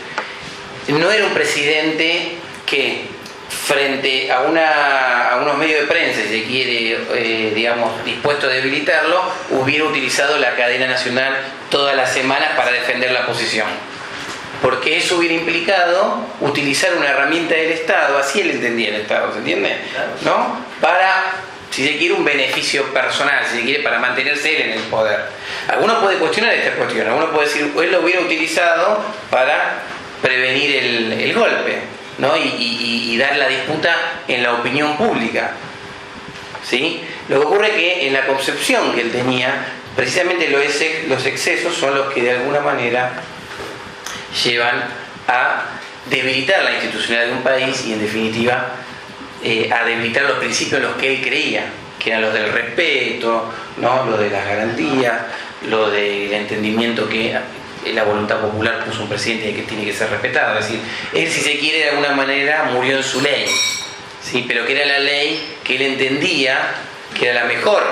no era un presidente que frente a unos medios de prensa, si se quiere, digamos, dispuesto a debilitarlo, hubiera utilizado la cadena nacional todas las semanas para defender la posición. Porque eso hubiera implicado utilizar una herramienta del Estado, así él entendía el Estado, ¿se entiende? ¿No? Para, si se quiere, un beneficio personal, si se quiere, para mantenerse él en el poder. Alguno puede cuestionar esta cuestión, alguno puede decir, él lo hubiera utilizado para prevenir el golpe, ¿no? Y dar la disputa en la opinión pública, ¿sí? Lo que ocurre es que en la concepción que él tenía, precisamente los excesos son los que de alguna manera llevan a debilitar la institucionalidad de un país y, en definitiva, a debilitar los principios en los que él creía, que eran los del respeto, ¿no?, los de las garantías, lo del entendimiento que la voluntad popular puso un presidente y que tiene que ser respetado. Es decir, él, si se quiere, de alguna manera murió en su ley, ¿sí?, pero que era la ley que él entendía que era la mejor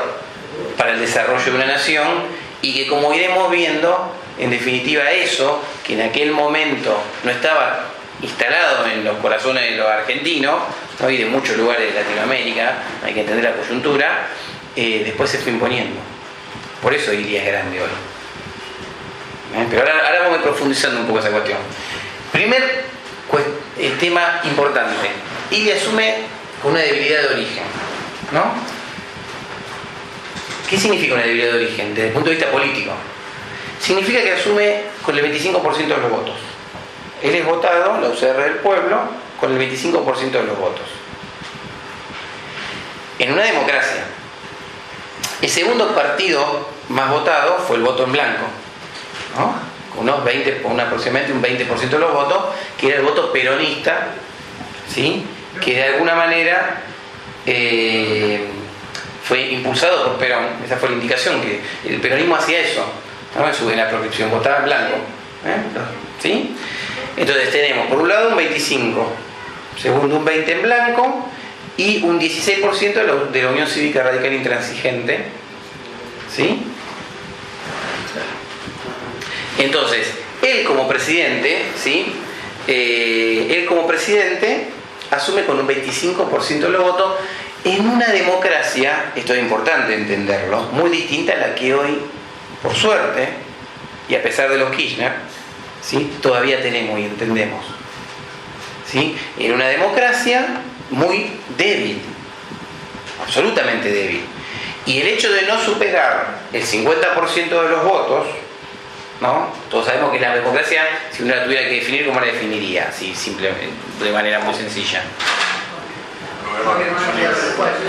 para el desarrollo de una nación y que, como iremos viendo, en definitiva, eso que en aquel momento no estaba instalado en los corazones de los argentinos, ¿no?, y de muchos lugares de Latinoamérica, hay que entender la coyuntura, después se fue imponiendo. Por eso Ilia es grande hoy. Pero ahora vamos a ir profundizando un poco esa cuestión. Primer tema importante. Ilia asume con una debilidad de origen, ¿no? ¿Qué significa una debilidad de origen desde el punto de vista político? Significa que asume con el 25% de los votos. Él es votado, la UCR del pueblo, con el 25% de los votos. En una democracia. El segundo partido más votado fue el voto en blanco, ¿no? Aproximadamente un 20% de los votos, que era el voto peronista, ¿sí?, que de alguna manera fue impulsado por Perón. Esa fue la indicación, que el peronismo hacía eso, ¿no?, en la proscripción, votaba en blanco, ¿sí? Entonces tenemos por un lado un 25, segundo un 20% en blanco y un 16% de la Unión Cívica Radical Intransigente. ¿Sí? Entonces, él como presidente, ¿sí? Él como presidente asume con un 25% de los votos en una democracia, esto es importante entenderlo, muy distinta a la que hoy, por suerte, y a pesar de los Kirchner, ¿sí? Todavía tenemos y entendemos. ¿Sí? En una democracia muy débil, absolutamente débil. Y el hecho de no superar el 50% de los votos, ¿no? Todos sabemos que la democracia, si uno la tuviera que definir, ¿cómo la definiría? Así, simplemente, de manera muy sencilla.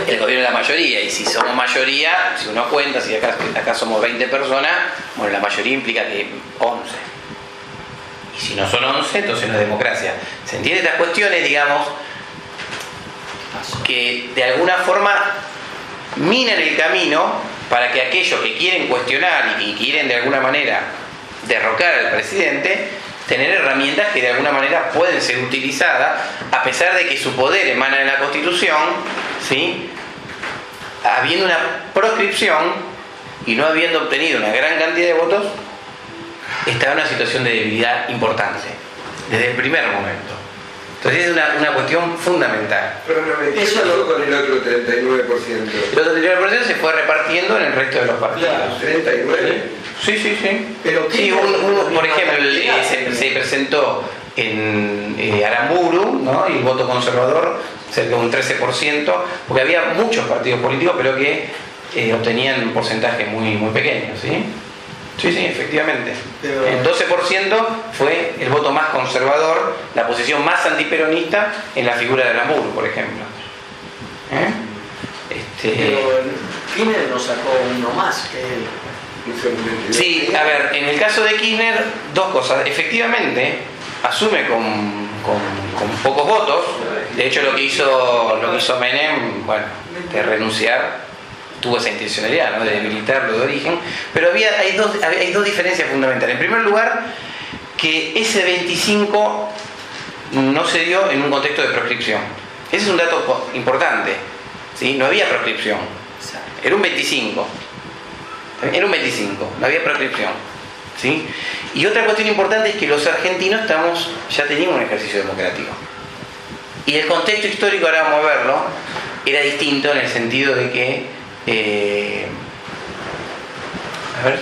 El gobierno de la mayoría, y si somos mayoría, si uno cuenta, si acá somos 20 personas, bueno, la mayoría implica que 11. Y si no son 11, entonces no es democracia. ¿Se entienden estas cuestiones, digamos, que de alguna forma minan el camino para que aquellos que quieren cuestionar y que quieren de alguna manera derrocar al presidente, tener herramientas que de alguna manera pueden ser utilizadas, a pesar de que su poder emana de la Constitución, ¿sí? Habiendo una proscripción y no habiendo obtenido una gran cantidad de votos, está en una situación de debilidad importante, desde el primer momento. Entonces es una cuestión fundamental. Eso es lo con el otro 39%. El otro 39% se fue repartiendo en el resto de los partidos. Claro, 39. Sí. Pero sí, por ejemplo, se presentó en Aramburu, ¿no? Y el voto conservador cerca de un 13%, porque había muchos partidos políticos, pero que obtenían porcentajes muy pequeños, ¿sí? Sí, efectivamente. El 12% fue el voto más conservador, la posición más antiperonista en la figura de Aramburu, por ejemplo. Pero Kirchner nos sacó uno más que él. Sí, a ver, en el caso de Kirchner, dos cosas. Efectivamente, asume con pocos votos. De hecho, lo que hizo Menem, bueno, de renunciar, tuvo esa intencionalidad, ¿no? De debilitarlo de origen, pero hay dos diferencias fundamentales. En primer lugar, que ese 25 no se dio en un contexto de proscripción. Ese es un dato importante, ¿sí? No había proscripción, era un 25, no había proscripción, ¿sí? Y otra cuestión importante es que los argentinos ya teníamos un ejercicio democrático. Y el contexto histórico, ahora vamos a verlo, era distinto en el sentido de que a ver,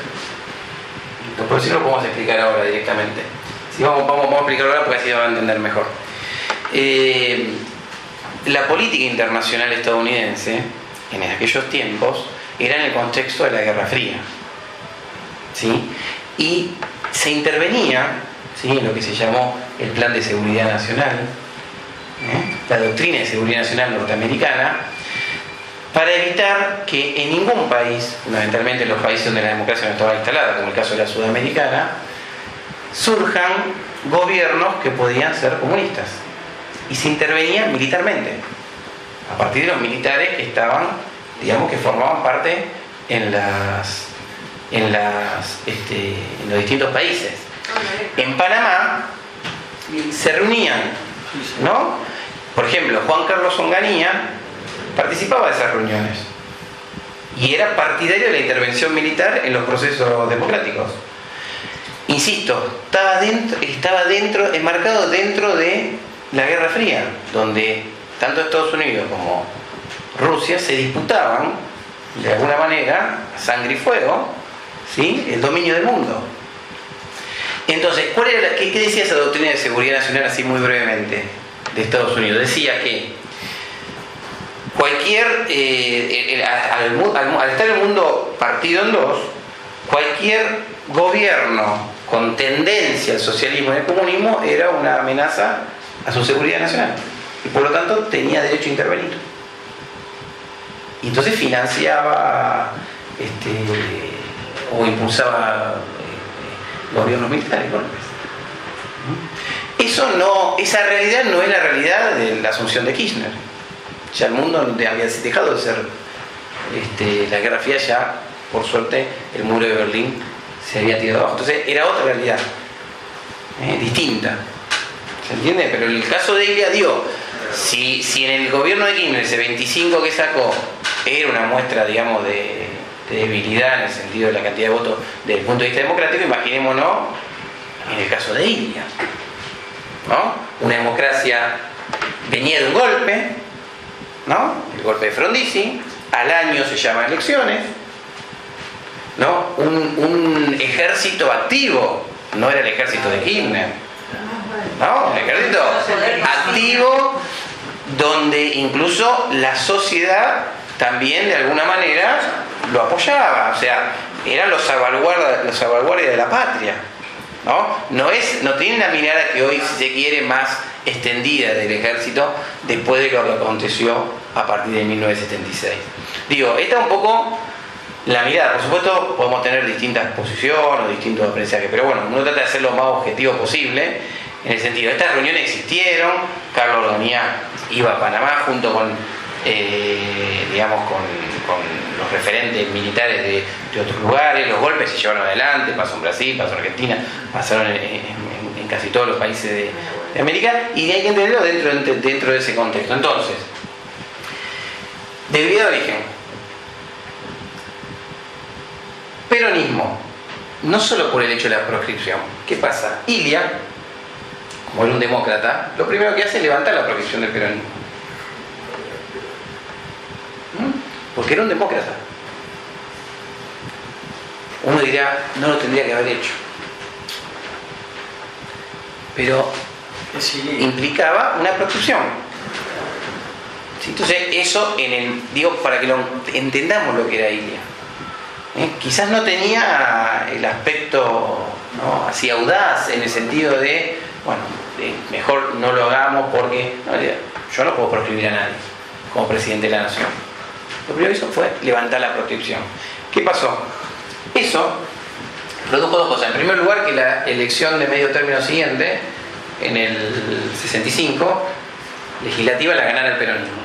por si no lo podemos explicar ahora directamente. Sí, vamos a explicarlo ahora porque así van a entender mejor. La política internacional estadounidense en aquellos tiempos era en el contexto de la Guerra Fría, ¿sí? Y se intervenía, ¿sí?, en lo que se llamó el Plan de Seguridad Nacional, la doctrina de seguridad nacional norteamericana, para evitar que en ningún país, fundamentalmente en los países donde la democracia no estaba instalada, como el caso de la sudamericana, surjan gobiernos que podían ser comunistas. Y se intervenía militarmente, a partir de los militares que estaban, digamos, que formaban parte en los distintos países. En Panamá se reunían, ¿no? Por ejemplo, Juan Carlos Onganía participaba de esas reuniones y era partidario de la intervención militar en los procesos democráticos. Insisto, estaba enmarcado dentro de la Guerra Fría, donde tanto Estados Unidos como Rusia se disputaban de alguna manera, a sangre y fuego, ¿sí?, el dominio del mundo. Entonces, ¿qué decía esa doctrina de seguridad nacional, así muy brevemente, de Estados Unidos? Decía que al estar el mundo partido en dos, cualquier gobierno con tendencia al socialismo y al comunismo era una amenaza a su seguridad nacional y por lo tanto tenía derecho a intervenir. Y entonces financiaba o impulsaba gobiernos militares. Esa realidad no es la realidad de la asunción de Kirchner. Ya el mundo había dejado de ser la Guerra Fría, ya por suerte el muro de Berlín se había tirado abajo. Entonces era otra realidad, distinta. ¿Se entiende? Pero en el caso de Ilia dio Si en el gobierno de Kirchner ese 25 que sacó era una muestra, digamos, de debilidad en el sentido de la cantidad de votos desde el punto de vista democrático, imaginémonos en el caso de Ilia, ¿no? Una democracia venía de un golpe, ¿no? El golpe de Frondizi, al año se llaman elecciones, ¿no? Un ejército activo, no era el ejército de Kirchner, ¿no? El ejército activo donde incluso la sociedad también de alguna manera lo apoyaba, o sea, eran los salvaguardias de la patria, ¿no? No tiene una mirada que hoy, si se quiere, más extendida del ejército después de lo que aconteció a partir de 1976. Digo, esta es un poco la mirada. Por supuesto podemos tener distintas posiciones, distintos aprendizajes, pero bueno, uno trata de ser lo más objetivo posible en el sentido, estas reuniones existieron, Carlos Ordonía iba a Panamá junto con digamos con los referentes militares de otros lugares, los golpes se llevaron adelante, pasó en Brasil, pasó en Argentina, pasaron en casi todos los países de América, y hay que entenderlo dentro de ese contexto. Entonces, debilidad de origen, peronismo, no solo por el hecho de la proscripción. ¿Qué pasa? Ilia, como era un demócrata, lo primero que hace es levantar la proscripción del peronismo. Porque era un demócrata. Uno dirá, no lo tendría que haber hecho. Pero implicaba una proscripción. Entonces, eso digo, para que entendamos lo que era Ilia. Quizás no tenía el aspecto, ¿no?, así audaz en el sentido de, bueno, mejor no lo hagamos porque yo no puedo proscribir a nadie como presidente de la nación. Lo primero que hizo fue levantar la proscripción. ¿Qué pasó? Eso produjo dos cosas. En primer lugar, que la elección de medio término siguiente, en el 65, legislativa, la ganara el peronismo.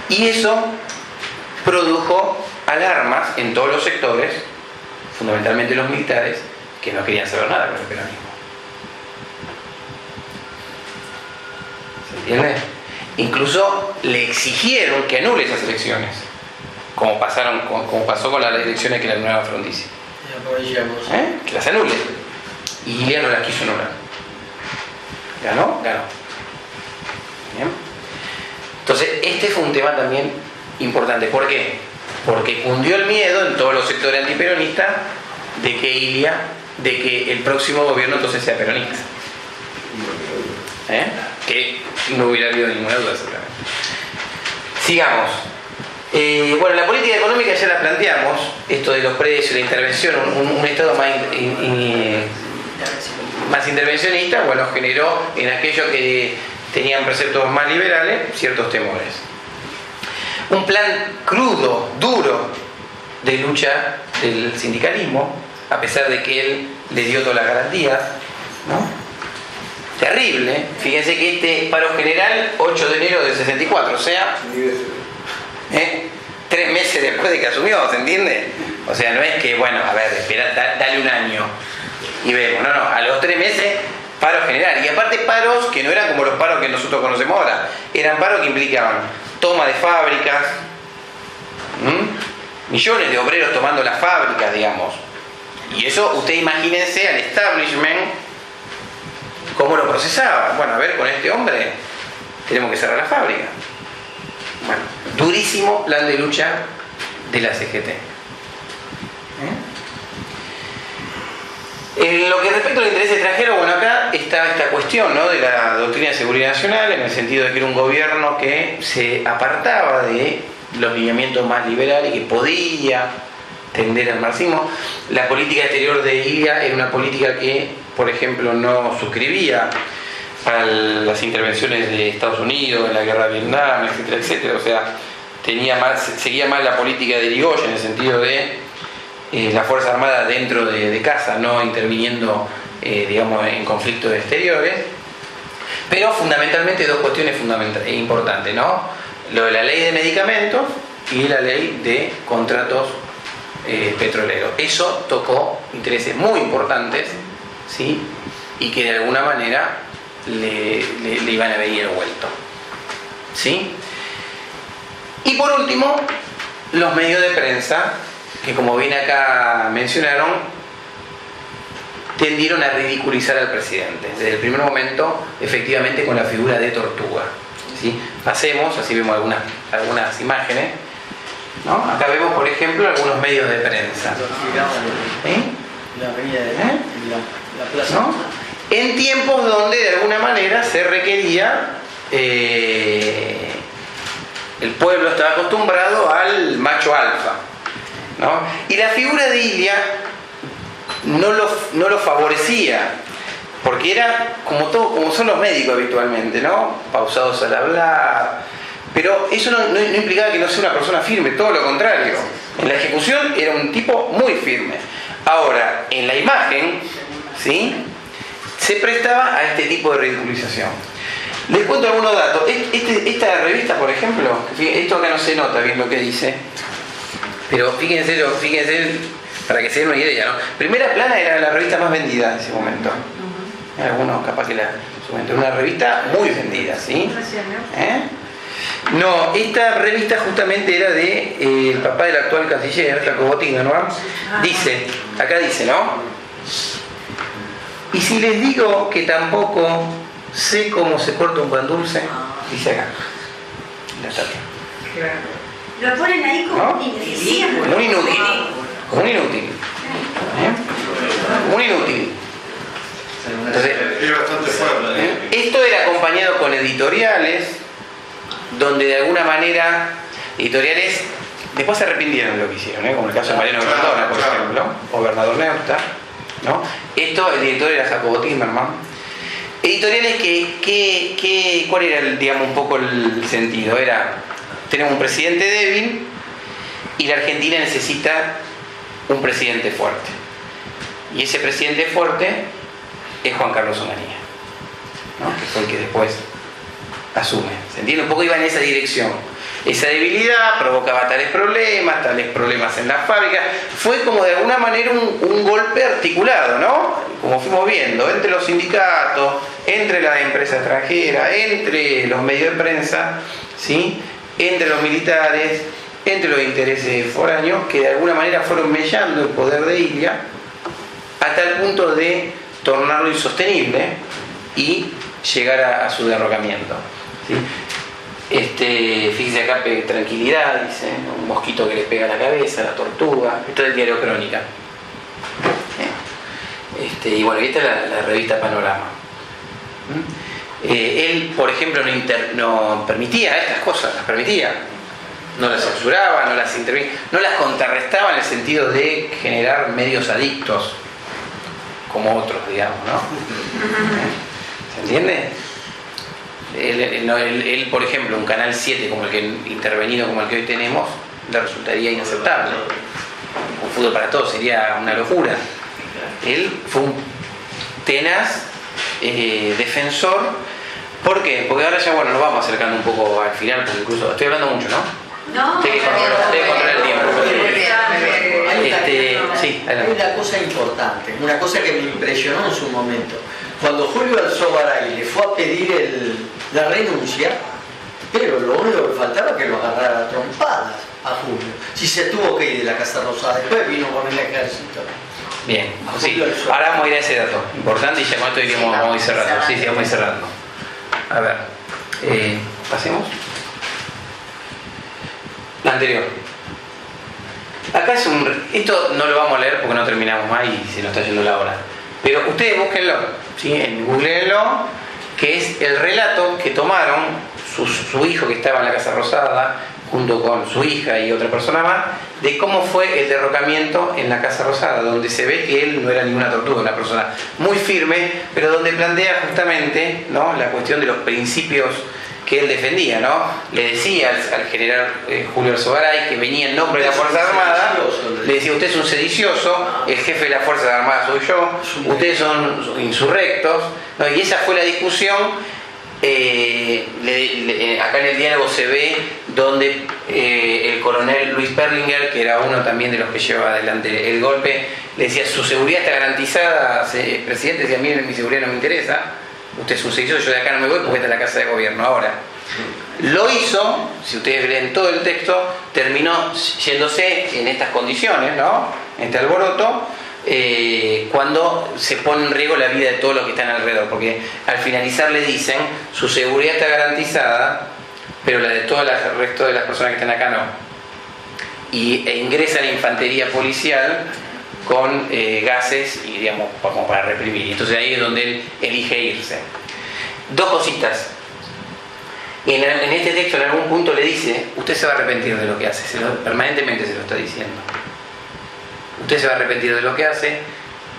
Y eso produjo alarmas en todos los sectores, fundamentalmente los militares, que no querían saber nada con el peronismo. ¿Se entiende? Incluso le exigieron que anule esas elecciones, como pasó con las elecciones que la nueva Frondizi. Que las anule. Y Ilia no las quiso anular. ¿Ganó? Ganó. ¿Bien? Entonces, este fue un tema también importante. ¿Por qué? Porque cundió el miedo en todos los sectores antiperonistas de que el próximo gobierno entonces sea peronista. Que no hubiera habido ninguna duda seguramente. Sigamos. Bueno, la política económica ya la planteamos, esto de los precios, la intervención, un Estado más intervencionista, bueno, generó en aquellos que tenían preceptos más liberales ciertos temores. Un plan crudo, duro, de lucha del sindicalismo, a pesar de que él le dio todas las garantías, ¿no? Terrible. Fíjense que este paro general, 8 de enero del 64, o sea, 3 meses después de que asumió, ¿se entiende? O sea, no es que, bueno, a ver, espera, dale un año y vemos, no, a los 3 meses, paro general. Y aparte paros que no eran como los paros que nosotros conocemos ahora, eran paros que implicaban toma de fábricas, millones de obreros tomando las fábricas, digamos. Y eso, usted imagínense al establishment cómo lo procesaba. Bueno, a ver, con este hombre tenemos que cerrar la fábrica. Bueno, durísimo plan de lucha de la CGT. En lo que respecta al interés extranjero, bueno, acá está esta cuestión, ¿no?, de la doctrina de seguridad nacional, en el sentido de que era un gobierno que se apartaba de los lineamientos más liberales y que podía tender al marxismo. La política exterior de Ilia era una política que, por ejemplo, no suscribía a las intervenciones de Estados Unidos en la guerra de Vietnam, etcétera, etcétera. O sea, seguía más la política de Irigoyen en el sentido de la Fuerza Armada dentro de casa, no interviniendo, digamos, en conflictos exteriores. Pero fundamentalmente dos cuestiones importantes, ¿no? Lo de la ley de medicamentos y la ley de contratos petroleros. Eso tocó intereses muy importantes, ¿sí?, y que de alguna manera le iban a venir el vuelto. ¿Sí? Y por último, los medios de prensa, que como bien acá mencionaron, tendieron a ridiculizar al presidente. Desde el primer momento, efectivamente, con la figura de Tortuga. ¿Sí? Pasemos, así vemos algunas imágenes. ¿No? Acá vemos, por ejemplo, algunos medios de prensa. La avenida de la plaza. ¿No? En tiempos donde de alguna manera se requería, el pueblo estaba acostumbrado al macho alfa, ¿no? Y la figura de Ilia no lo favorecía, porque era como son los médicos habitualmente, ¿no? Pausados al hablar, pero eso no implicaba que no sea una persona firme, todo lo contrario. En la ejecución era un tipo muy firme. Ahora, en la imagen, ¿sí?, se prestaba a este tipo de ridiculización. Les cuento algunos datos. Esta revista, por ejemplo, esto acá no se nota bien lo que dice, pero fíjense para que se den una idea, ¿no? Primera Plana era la revista más vendida en ese momento. Algunos capaz que una revista muy vendida, ¿sí? No, esta revista justamente era de el papá del actual canciller, Jacobo Timerman. Acá dice, ¿no? Y si les digo que tampoco sé cómo se corta un pan dulce, dice acá. La estatua. Lo ponen ahí como un inútil. Como un inútil. Un inútil. Entonces, esto era acompañado con editoriales, donde de alguna manera, editoriales después se arrepintieron de lo que hicieron, como el caso de Mariano Grondona, por ejemplo, o Bernardo Neusta, ¿no? Esto, el director era Jacobo Timerman. Editoriales ¿cuál era digamos un poco el sentido? Tenemos un presidente débil y la Argentina necesita un presidente fuerte. Y ese presidente fuerte es Juan Carlos Onganía, ¿no? Que fue el que después asume. ¿Se entiende? Un poco iba en esa dirección. Esa debilidad provocaba tales problemas en la fábrica. Fue como de alguna manera un golpe articulado, ¿no? Como fuimos viendo, entre los sindicatos, entre la empresa extranjera, entre los medios de prensa, ¿sí?, entre los militares, entre los intereses foráneos, que de alguna manera fueron mellando el poder de Ilia hasta el punto de tornarlo insostenible y llegar a su derrocamiento, ¿sí? Fíjense acá, tranquilidad, dice, un mosquito que le pega a la cabeza, la tortuga. Esto es el diario Crónica. Y bueno, esta es la revista Panorama. Él, por ejemplo, no permitía estas cosas, las permitía. No las censuraba, no las intervenía, no las contrarrestaba en el sentido de generar medios adictos, como otros, digamos, ¿no? ¿Se entiende? Él, por ejemplo, un canal 7 como el que intervenido como el que hoy tenemos, le resultaría inaceptable. Un fútbol para todos sería una locura. Él fue un tenaz defensor. ¿Por qué? Porque ahora ya, bueno, nos vamos acercando un poco al final, porque incluso estoy hablando mucho, ¿no? No, Usted que controlar el tiempo. Sí, hay una cosa importante, una cosa que me impresionó en su momento. Cuando Julio Alzogaray le fue a pedir la renuncia, pero lo único que faltaba era que lo agarrara a trompadas a Julio. Si se tuvo que ir de la Casa Rosada, después vino con el ejército. Bien, sí. Ahora vamos a ir a ese dato importante y ya con esto iríamos, vamos a ir cerrando. Sí, vamos a ir cerrando. A ver, pasemos. La anterior. Acá esto no lo vamos a leer porque no terminamos más y se nos está yendo la hora. Pero ustedes búsquenlo, ¿sí? En Googleenlo, que es el relato que tomaron su hijo que estaba en la Casa Rosada, junto con su hija y otra persona más, de cómo fue el derrocamiento en la Casa Rosada, donde se ve que él no era ninguna tortuga, una persona muy firme, pero donde plantea justamente, ¿no?, la cuestión de los principios que él defendía, ¿no? Le decía al general Julio Alzogaray, que venía en nombre de la Fuerza Armada, le decía: usted es un sedicioso, el jefe de la Fuerza Armada soy yo, ustedes son insurrectos, ¿no? Y esa fue la discusión. Acá en el diálogo se ve donde el coronel Luis Perlinger, que era uno también de los que llevaba adelante el golpe, le decía: su seguridad está garantizada, presidente. Decía: miren, mi seguridad no me interesa, usted es un seguidor, yo de acá no me voy porque esta es la casa de gobierno. Ahora, lo hizo, si ustedes leen todo el texto, terminó yéndose en estas condiciones, ¿no? En este alboroto, cuando se pone en riesgo la vida de todos los que están alrededor, porque al finalizar le dicen, su seguridad está garantizada, pero la de todo el resto de las personas que están acá no. E ingresa la infantería policial con gases, y digamos, como para reprimir. Entonces ahí es donde él elige irse. Dos cositas. En este texto en algún punto le dice, usted se va a arrepentir de lo que hace, permanentemente se lo está diciendo. Usted se va a arrepentir de lo que hace,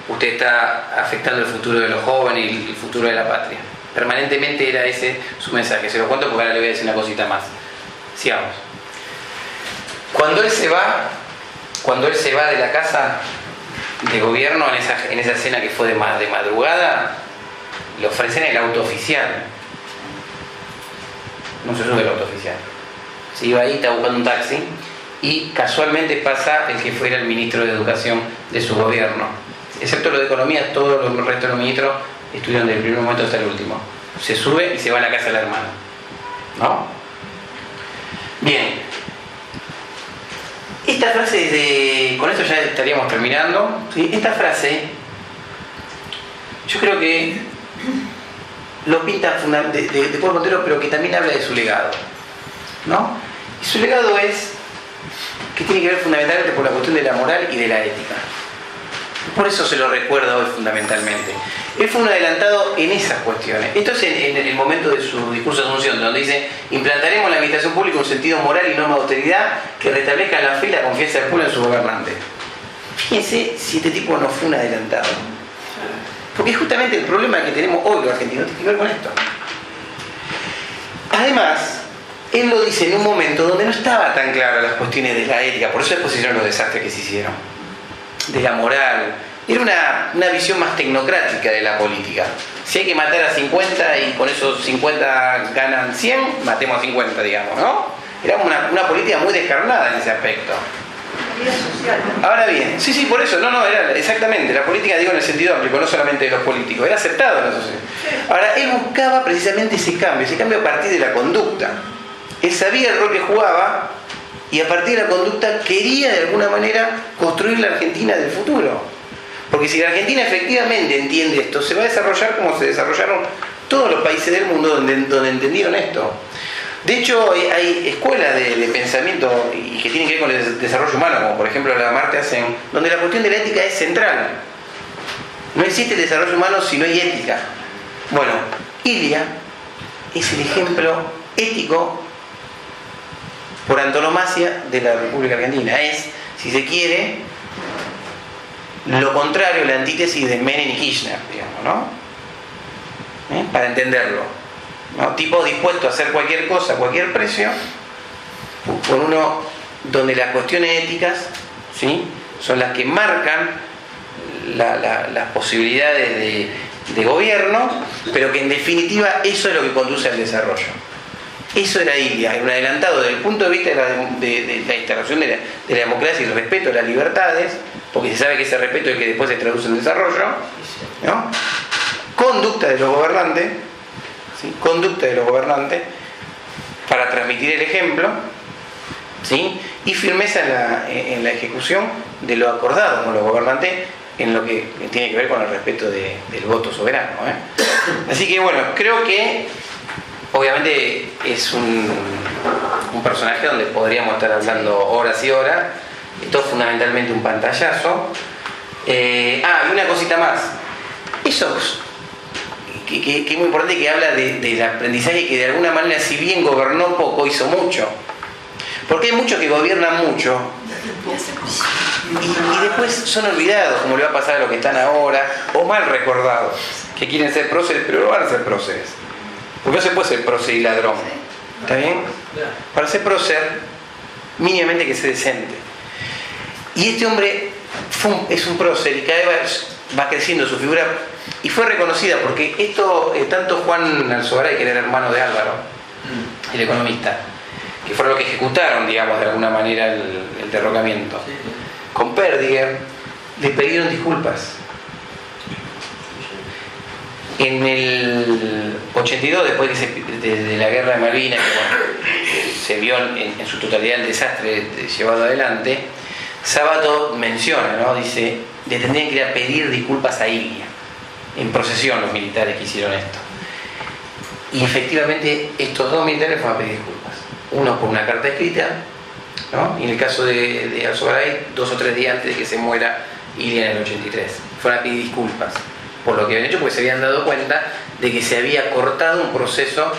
usted está afectando el futuro de los jóvenes y el futuro de la patria. Permanentemente era ese su mensaje. Se lo cuento porque ahora le voy a decir una cosita más. Sigamos. Cuando él se va de la casa de gobierno en esa escena que fue de madrugada, le ofrecen el auto oficial. No se sube el auto oficial. Se iba ahí, estaba buscando un taxi y casualmente pasa el que fuera el ministro de Educación de su gobierno. Excepto lo de Economía, todos los restos de los ministros estuvieron desde el primer momento hasta el último. Se sube y se va a la casa del hermano. ¿No? Bien. Esta frase con esto ya estaríamos terminando, ¿sí? Esta frase, yo creo que lo pinta de Pablo Montero, pero que también habla de su legado, ¿no? Y su legado es que tiene que ver fundamentalmente por la cuestión de la moral y de la ética. Por eso se lo recuerda hoy fundamentalmente. Él fue un adelantado en esas cuestiones. Esto es en el momento de su discurso de Asunción, donde dice: implantaremos en la administración pública un sentido moral y norma de austeridad que restablezca la fe y la confianza del pueblo en su gobernante. Fíjense si este tipo no fue un adelantado. Porque es justamente el problema que tenemos hoy los argentinos, tiene que ver con esto. Además, él lo dice en un momento donde no estaba tan claro las cuestiones de la ética, por eso después se hicieron los desastres que se hicieron, de la moral. Era una visión más tecnocrática de la política. Si hay que matar a 50 y con esos 50 ganan 100, matemos a 50, digamos, ¿no? Era una política muy descarnada en ese aspecto. Ahora bien, sí, por eso, era exactamente, la política, digo, en el sentido amplio, no solamente de los políticos, era aceptado en la sociedad. Ahora, él buscaba precisamente ese cambio a partir de la conducta. Él sabía el rol que jugaba y a partir de la conducta quería de alguna manera construir la Argentina del futuro. Porque si la Argentina efectivamente entiende esto, se va a desarrollar como se desarrollaron todos los países del mundo donde entendieron esto. De hecho, hay escuelas de pensamiento y que tienen que ver con el desarrollo humano, como por ejemplo la Amartya Sen, donde la cuestión de la ética es central. No existe el desarrollo humano si no hay ética. Bueno, Ilia es el ejemplo ético por antonomasia de la República Argentina. Es, si se quiere, lo contrario, la antítesis de Menem y Kirchner, digamos, ¿no? Para entenderlo, ¿no? Tipo dispuesto a hacer cualquier cosa a cualquier precio, por uno donde las cuestiones éticas, ¿sí?, son las que marcan las posibilidades de gobierno, pero que en definitiva eso es lo que conduce al desarrollo. Eso era Ilia, era un adelantado desde el punto de vista de la instalación de la democracia y el respeto a las libertades, porque se sabe que ese respeto es el que después se traduce en desarrollo, ¿no? Conducta de los gobernantes, ¿sí?, conducta de los gobernantes para transmitir el ejemplo, ¿sí?, y firmeza en la ejecución de lo acordado con los gobernantes en lo que tiene que ver con el respeto del voto soberano, Así que bueno, creo que obviamente es un personaje donde podríamos estar hablando horas y horas. Esto es fundamentalmente un pantallazo. Y una cosita más. Eso que es muy importante, que habla del aprendizaje, que de alguna manera, si bien gobernó poco, hizo mucho. Porque hay muchos que gobiernan mucho y después son olvidados, como le va a pasar a los que están ahora, o mal recordados, que quieren ser próceres, pero no van a ser próceres. Porque no se puede ser prócer y ladrón. ¿Está bien? Para ser prócer, mínimamente que sea decente. Y este hombre es un prócer y cada vez va creciendo su figura y fue reconocida porque esto, tanto Juan Alzogaray, que era el hermano de Álvaro, el economista, que fueron los que ejecutaron, digamos, de alguna manera el derrocamiento, con Perdiger, le pidieron disculpas. En el 82, después de la guerra de Malvinas, que bueno, se vio en su totalidad el desastre llevado adelante, Sábato menciona, ¿no? Dice, le tendrían que ir a pedir disculpas a Ilia, en procesión los militares que hicieron esto. Y efectivamente estos dos militares fueron a pedir disculpas. Uno por una carta escrita, ¿no? Y en el caso de Alzogaray, 2 o 3 días antes de que se muera Ilia en el 83. Fueron a pedir disculpas por lo que habían hecho, porque se habían dado cuenta de que se había cortado un proceso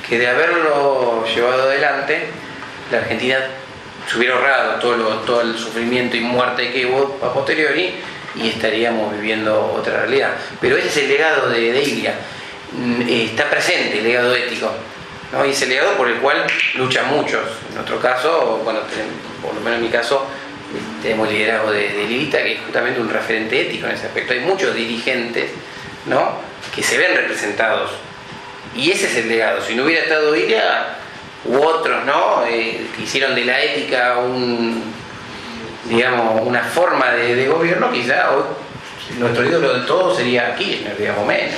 que, de haberlo llevado adelante, la Argentina se hubiera ahorrado todo el sufrimiento y muerte que hubo a posteriori, y estaríamos viviendo otra realidad. Pero ese es el legado de Ilia. Está presente el legado ético, ¿no? Y es el legado por el cual luchan muchos. En otro caso, bueno, por lo menos en mi caso, tenemos el liderazgo de Lilita, que es justamente un referente ético en ese aspecto. Hay muchos dirigentes, ¿no?, que se ven representados, y ese es el legado. Si no hubiera estado Ilia u otros, ¿no?, que hicieron de la ética una forma de gobierno, quizá hoy nuestro ídolo de todos sería Kirchner, digamos, menos,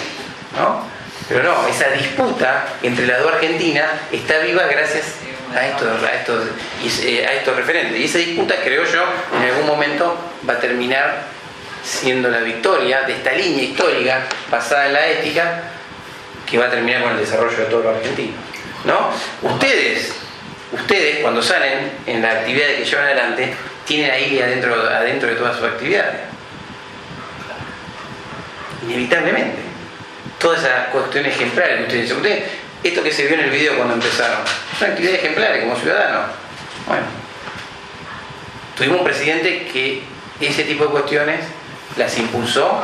¿no? Pero no, esa disputa entre las dos Argentinas está viva gracias a estos referentes, y esa disputa, creo yo, en algún momento va a terminar siendo la victoria de esta línea histórica basada en la ética, que va a terminar con el desarrollo de todos los argentinos, ¿no? Ustedes cuando salen en las actividades que llevan adelante, tienen a Ilia adentro de todas sus actividades, inevitablemente. Todas esas cuestiones ejemplares que ustedes dicen, esto que se vio en el video cuando empezaron, son actividades ejemplares como ciudadanos. Bueno, tuvimos un presidente que ese tipo de cuestiones las impulsó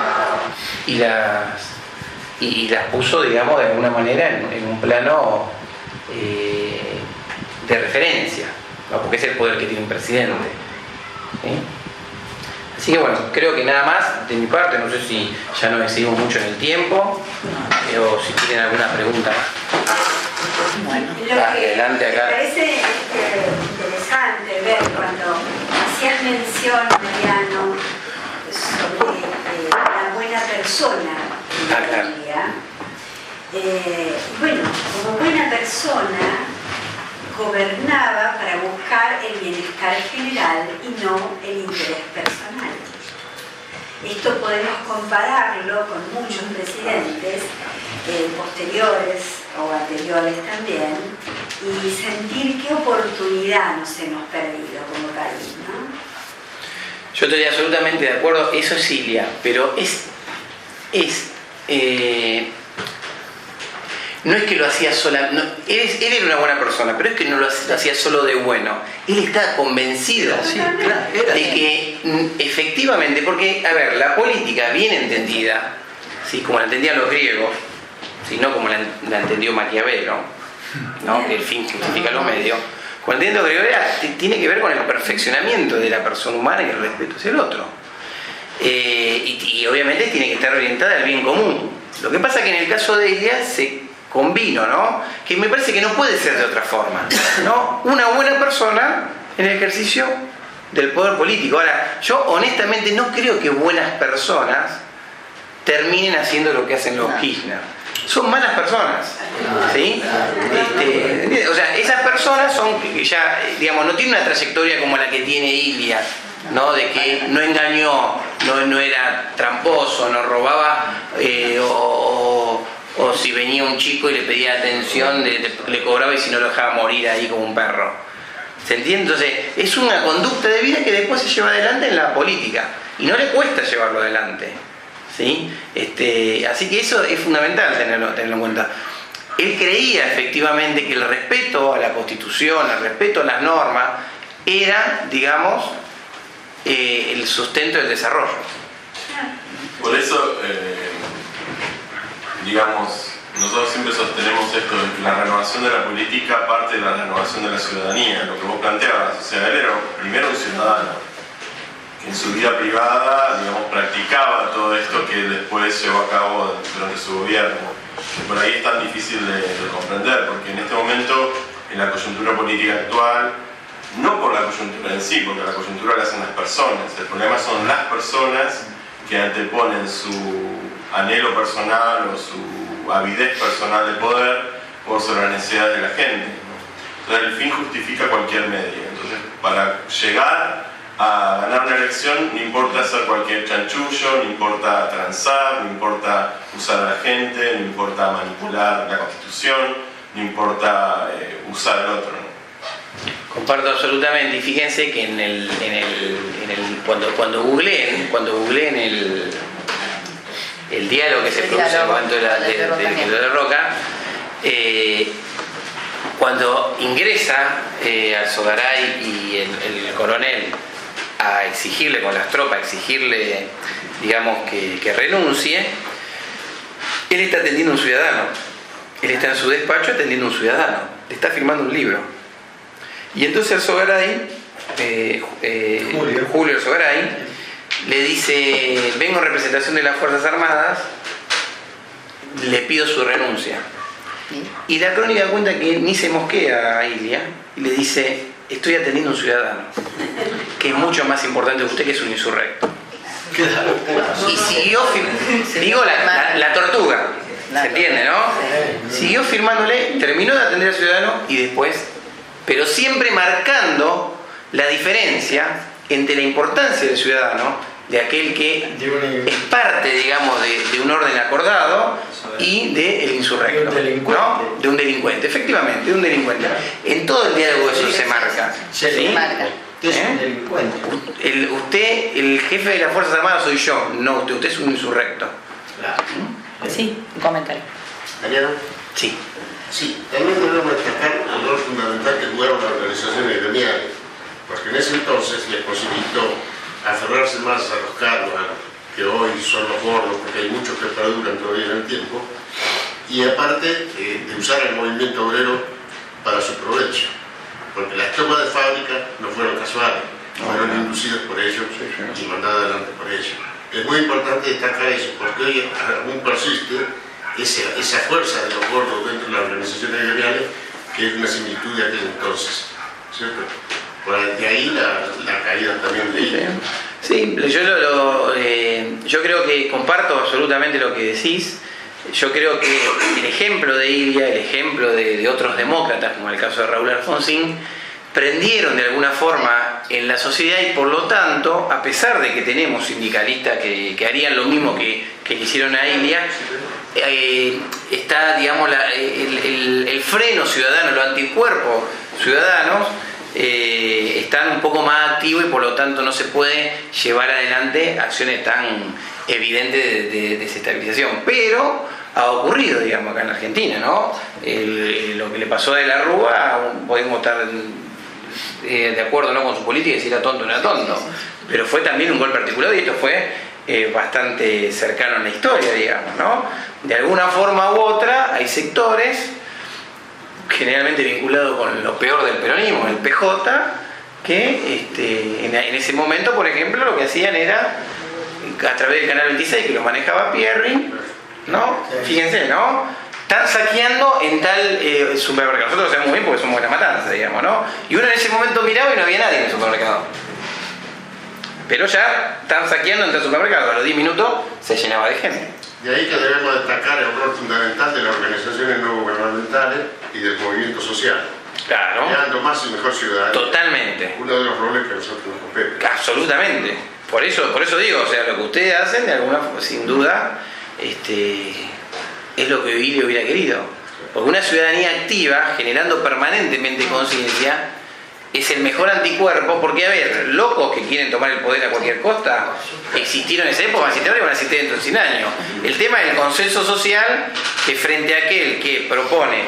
y las puso, digamos, de alguna manera en un plano de referencia, ¿no? Porque es el poder que tiene un presidente, ¿sí? Así que bueno, creo que nada más de mi parte. No sé si ya nos excedimos mucho en el tiempo, o si tienen alguna pregunta más. Bueno, adelante acá. Me parece interesante ver cuando hacías mención, Mariano, sobre la buena persona de la Ilia. Bueno, como buena persona gobernaba para buscar el bienestar general y no el interés personal. Esto podemos compararlo con muchos presidentes posteriores o anteriores también, y sentir qué oportunidad nos hemos perdido como país, ¿no? Yo estoy absolutamente de acuerdo, eso es Ilia, pero no es que lo hacía sola, no, él era una buena persona, pero es que no lo hacía solo de bueno. Él estaba convencido de que efectivamente, porque, a ver, la política bien entendida, ¿sí?, como la entendían los griegos, ¿sí?, no como la entendió Maquiavelo, ¿no?, que el fin justifica los medios. Cuando entiendo los griegos tiene que ver con el perfeccionamiento de la persona humana y el respeto hacia el otro. Y obviamente tiene que estar orientada al bien común. Lo que pasa es que en el caso de Ilia se convino, ¿no?, que me parece que no puede ser de otra forma, ¿no?, una buena persona en el ejercicio del poder político. Ahora, yo honestamente no creo que buenas personas terminen haciendo lo que hacen los Kirchner. Son malas personas, ¿sí? O sea, esas personas son, ya, digamos, no tienen una trayectoria como la que tiene Ilia, ¿no?, de que no engañó, no era tramposo, no robaba, o si venía un chico y le pedía atención, le cobraba, y si no lo dejaba morir ahí como un perro. ¿Se entiende? Entonces, es una conducta de vida que después se lleva adelante en la política, y no le cuesta llevarlo adelante, ¿sí? Así que eso es fundamental tenerlo en cuenta. Él creía efectivamente que el respeto a la Constitución, el respeto a las normas, era, digamos, el sustento del desarrollo. Por eso, digamos, nosotros siempre sostenemos esto de que la renovación de la política parte de la renovación de la ciudadanía, lo que vos planteabas. O sea, él era primero un ciudadano que en su vida privada, digamos, practicaba todo esto que después llevó a cabo durante su gobierno. Que por ahí es tan difícil de comprender, porque en este momento, en la coyuntura política actual, no por la coyuntura en sí, porque la coyuntura la hacen las personas, el problema son las personas que anteponen su anhelo personal o su avidez personal de poder por sobre la necesidad de la gente, ¿no? Entonces el fin justifica cualquier medio. Entonces, para llegar a ganar una elección no importa hacer cualquier chanchullo, no importa transar, no importa usar a la gente, no importa manipular la Constitución, no importa usar al otro, ¿no? Comparto absolutamente, y fíjense que cuando googleen el diálogo que se produce en cuanto de Roca, cuando ingresa Alzogaray y el coronel a exigirle con las tropas, exigirle, digamos, que renuncie, él está atendiendo a un ciudadano, él está en su despacho atendiendo a un ciudadano, le está firmando un libro. Y entonces Alzogaray, Julio Alzogaray, le dice: vengo en representación de las Fuerzas Armadas, le pido su renuncia. Y la crónica cuenta que ni se mosquea a Ilia y le dice: estoy atendiendo a un ciudadano, que es mucho más importante que usted, que es un insurrecto. Y siguió, digo, la tortuga, ¿se entiende, no? Siguió firmándole, terminó de atender al ciudadano y después, pero siempre marcando la diferencia entre la importancia del ciudadano, de aquel que es parte, digamos, de un orden acordado, y del insurrecto, ¿no? De un delincuente, efectivamente, de un delincuente. En todo el diálogo eso se marca. Se marca. Usted es un delincuente. Usted, el jefe de las Fuerzas Armadas soy yo, no usted es un insurrecto. Claro. Sí, un comentario. ¿Mariano? Sí. Sí, también debemos destacar el rol fundamental que jugaron las organizaciones gremiales, porque en ese entonces les posibilitó aferrarse más a los cargos, que hoy son los gordos, porque hay muchos que perduran todavía en el tiempo, y aparte de usar el movimiento obrero para su provecho, porque las tomas de fábrica no fueron casuales, fueron inducidas por ellos y mandadas adelante por ellos. Es muy importante destacar eso, porque hoy aún persiste esa fuerza de los gordos dentro de las organizaciones gremiales, que es una similitud de aquel entonces, ¿cierto? De ahí la caída también de Ilia. Sí, yo creo que comparto absolutamente lo que decís. Yo creo que el ejemplo de Ilia, el ejemplo de otros demócratas, como el caso de Raúl Alfonsín, prendieron de alguna forma en la sociedad, y por lo tanto, a pesar de que tenemos sindicalistas que harían lo mismo que le hicieron a Ilia, está, digamos, el freno ciudadano, los anticuerpos ciudadanos están un poco más activos, y por lo tanto no se puede llevar adelante acciones tan evidentes de desestabilización. Pero ha ocurrido, digamos, acá en la Argentina, ¿no? Lo que le pasó a De la Rúa, podemos estar de acuerdo, ¿no?, con su política, y si era tonto o no era tonto, pero fue también un golpe articulado, y esto fue bastante cercano en la historia, digamos, ¿no? De alguna forma u otra hay sectores, generalmente vinculados con lo peor del peronismo, el PJ, que en ese momento, por ejemplo, lo que hacían era, a través del Canal 26, que lo manejaba Pierri, ¿no? Fíjense, ¿no? Están saqueando en tal supermercado. Nosotros lo sabemos muy bien porque somos de La Matanza, digamos, ¿no? Y uno en ese momento miraba y no había nadie en el supermercado. Pero ya están saqueando en tal supermercado. A los 10 minutos se llenaba de gente. De ahí que debemos destacar el rol fundamental de las organizaciones no gubernamentales y del movimiento social. Claro. Creando más y mejor ciudadanía. Totalmente. Uno de los roles que a nosotros nos compete. Absolutamente. Por eso digo, o sea, lo que ustedes hacen, de alguna forma, sin duda, es lo que Ilia hubiera querido. Porque una ciudadanía activa, generando permanentemente conciencia, es el mejor anticuerpo, porque, a ver, locos que quieren tomar el poder a cualquier costa, existieron en esa época, van a existir ahora y van a existir dentro de 100 años. El tema es el consenso social, que frente a aquel que propone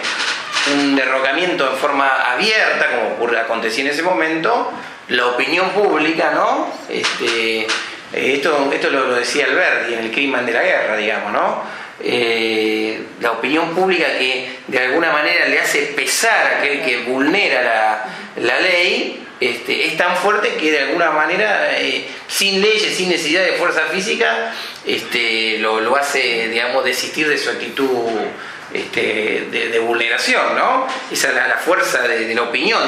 un derrocamiento en forma abierta, como acontecía en ese momento, la opinión pública, ¿no? Esto lo decía Alberti en El crimen de la guerra, digamos, ¿no? La opinión pública que de alguna manera le hace pesar a aquel que vulnera la ley, es tan fuerte que de alguna manera, sin leyes, sin necesidad de fuerza física, lo hace, digamos, desistir de su actitud de vulneración, ¿no? Esa es la fuerza de la opinión.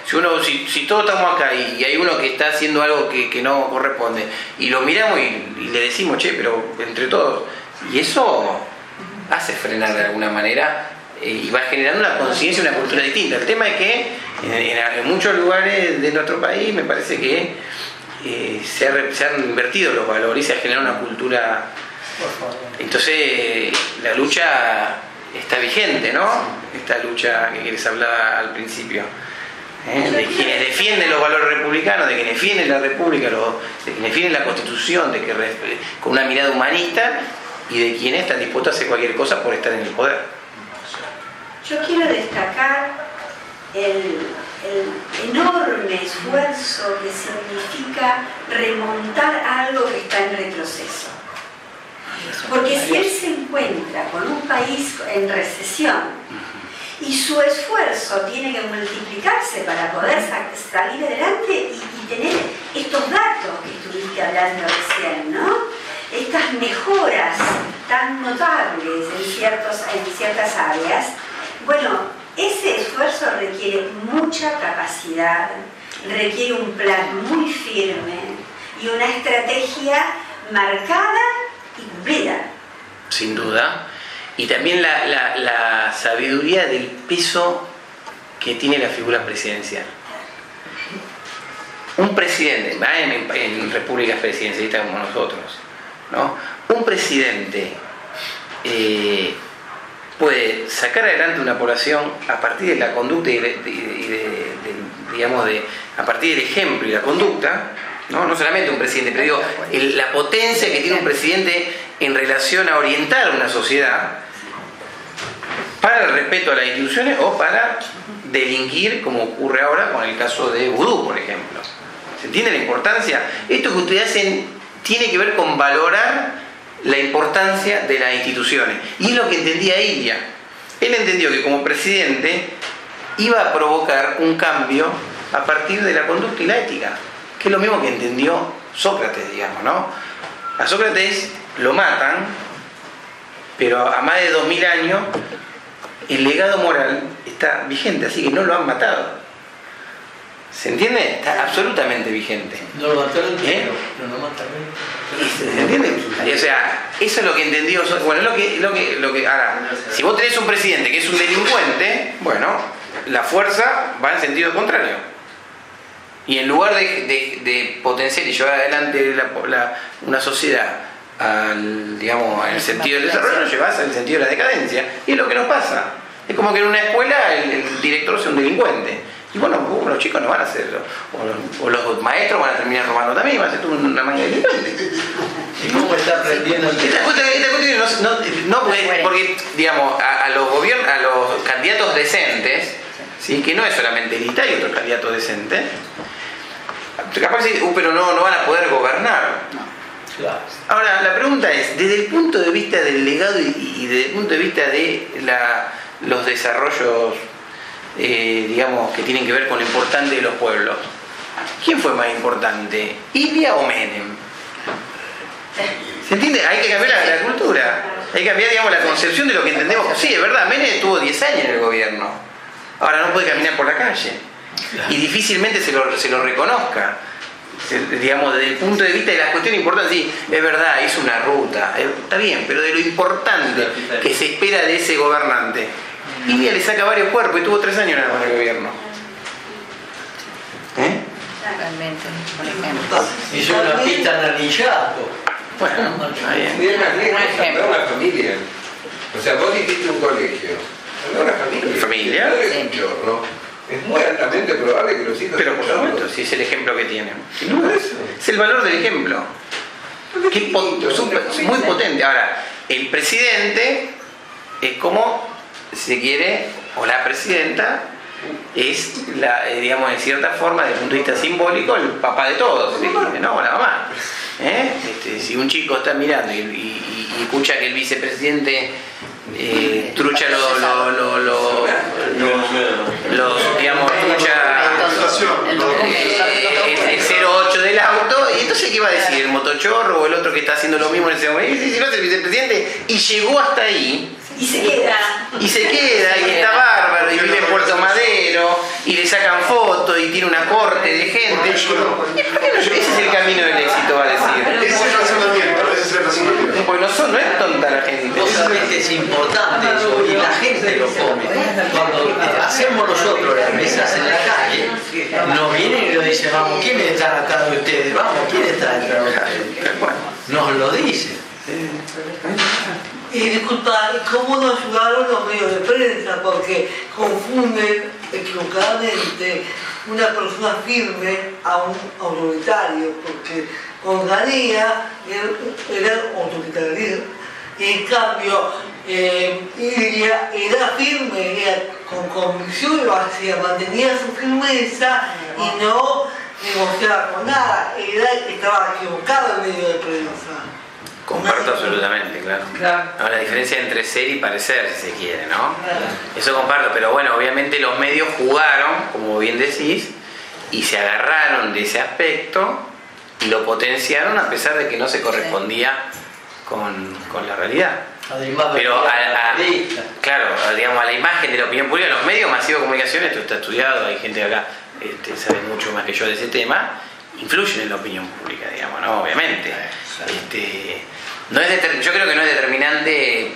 Si todos estamos acá y hay uno que está haciendo algo que no corresponde, y lo miramos y le decimos, che, pero entre todos, y eso hace frenar de alguna manera y va generando una conciencia, una cultura distinta. El tema es que en muchos lugares de nuestro país me parece que se han invertido los valores y se ha generado una cultura. Entonces la lucha está vigente, ¿no? Esta lucha que les hablaba al principio, de quienes defienden los valores republicanos, de quienes defienden la república, de quienes defienden la constitución, con una mirada humanista, y de quienes están dispuestos a hacer cualquier cosa por estar en el poder. Yo quiero destacar el enorme esfuerzo que significa remontar algo que está en retroceso. Porque si él se encuentra con un país en recesión y su esfuerzo tiene que multiplicarse para poder salir adelante y tener estos datos que estuviste hablando recién, ¿no? Estas mejoras tan notables en ciertas áreas, bueno, ese esfuerzo requiere mucha capacidad, requiere un plan muy firme y una estrategia marcada y cumplida. Sin duda. Y también la sabiduría del peso que tiene la figura presidencial. Un presidente, en repúblicas presidencialistas como nosotros, ¿no? Un presidente puede sacar adelante una población a partir de la conducta a partir del ejemplo y la conducta, no solamente un presidente, pero digo, la potencia que tiene un presidente en relación a orientar una sociedad para el respeto a las instituciones o para delinquir, como ocurre ahora con el caso de Vudú, por ejemplo. ¿Se entiende la importancia? Esto que ustedes hacen tiene que ver con valorar la importancia de las instituciones. Y es lo que entendía Ilia. Él entendió que como presidente iba a provocar un cambio a partir de la conducta y la ética, que es lo mismo que entendió Sócrates, digamos, ¿no? A Sócrates lo matan, pero a más de 2000 años el legado moral está vigente, así que no lo han matado. ¿Se entiende? Está absolutamente vigente. No lo mataron, pero no lo mataron. ¿Se entiende? O sea, eso es lo que entendió. Bueno, lo que ahora, si vos tenés un presidente que es un delincuente, bueno, la fuerza va en sentido contrario. Y en lugar de potenciar y llevar adelante una sociedad digamos, en el sentido del desarrollo, lo llevas al sentido de la decadencia. Y es lo que nos pasa. Es como que en una escuela el director sea un delincuente. Y bueno, los chicos no van a hacerlo. O los maestros van a terminar robando también, van a ser una manga de delincuentes. ¿Y cómo está aprendiendo? Porque digamos, a los candidatos decentes, ¿sí? Que no es solamente Elita, hay otros candidatos decentes, capaz que pero no van a poder gobernar. Claro. Ahora, la pregunta es, desde el punto de vista del legado y desde el punto de vista de los desarrollos, digamos, que tienen que ver con lo importante de los pueblos, ¿quién fue más importante? ¿Ilia o Menem? ¿Se entiende? Hay que cambiar la cultura. Hay que cambiar, digamos, la concepción de lo que entendemos. Sí, es verdad, Menem estuvo 10 años en el gobierno. Ahora no puede caminar por la calle. Y difícilmente se lo reconozca. Digamos, desde el punto de vista de las cuestiones importantes, sí, es verdad, hizo una ruta, está bien, pero de lo importante que se espera de ese gobernante, Ilia le saca varios cuerpos y tuvo 3 años nada más en el gobierno. Realmente, por ejemplo. Hizo una pista en Anillato. Bueno, está bien. Y es más lejos, una familia. O sea, vos dijiste un colegio. Una familia. ¿Familia? No es un chorro. Es muy altamente probable que los hijos... Pero por supuesto, si es el ejemplo que tienen. Es el valor del ejemplo. Que es muy potente. Ahora, el presidente es como, si se quiere, o la presidenta, es, digamos, en cierta forma, desde el punto de vista simbólico, el papá de todos, ¿no? O la mamá. Si un chico está mirando y escucha que el vicepresidente trucha digamos, trucha el 08 negocio del auto, y entonces ¿qué va a decir? ¿El motochorro o el otro que está haciendo lo mismo en ese momento? Y si no es el vicepresidente, y llegó hasta ahí. Y se queda. Y se queda, y está bárbaro, y vive en Puerto Madero, y le sacan fotos, y tiene una corte de gente. Ese es el camino del éxito, va a decir. Ese es el razonamiento, Pues no es tonta la gente. Vos sabés que es importante eso, y la gente lo come. Cuando hacemos nosotros las mesas en la calle, nos vienen y nos dicen, vamos, ¿quiénes están atrás de ustedes? Vamos, ¿quiénes están atrás de ustedes? Nos lo dicen. Y disculpa, ¿cómo nos ayudaron los medios de prensa? Porque confunden equivocadamente una persona firme a un autoritario, porque Onganía era autoritario, y en cambio Ilia era firme, era con convicción, lo hacía, mantenía su firmeza y no negociaba con nada, estaba equivocado en medio de prensa. Comparto absolutamente, claro. No, la diferencia entre ser y parecer, si se quiere, ¿no? Eso comparto, pero bueno, obviamente los medios jugaron, como bien decís, y se agarraron de ese aspecto y lo potenciaron a pesar de que no se correspondía con la realidad. Pero claro, digamos, a la imagen de la opinión pública, los medios masivos de comunicación, esto está estudiado, hay gente acá sabe mucho más que yo de ese tema, influyen en la opinión pública, digamos, ¿no? Obviamente. Yo creo que no es determinante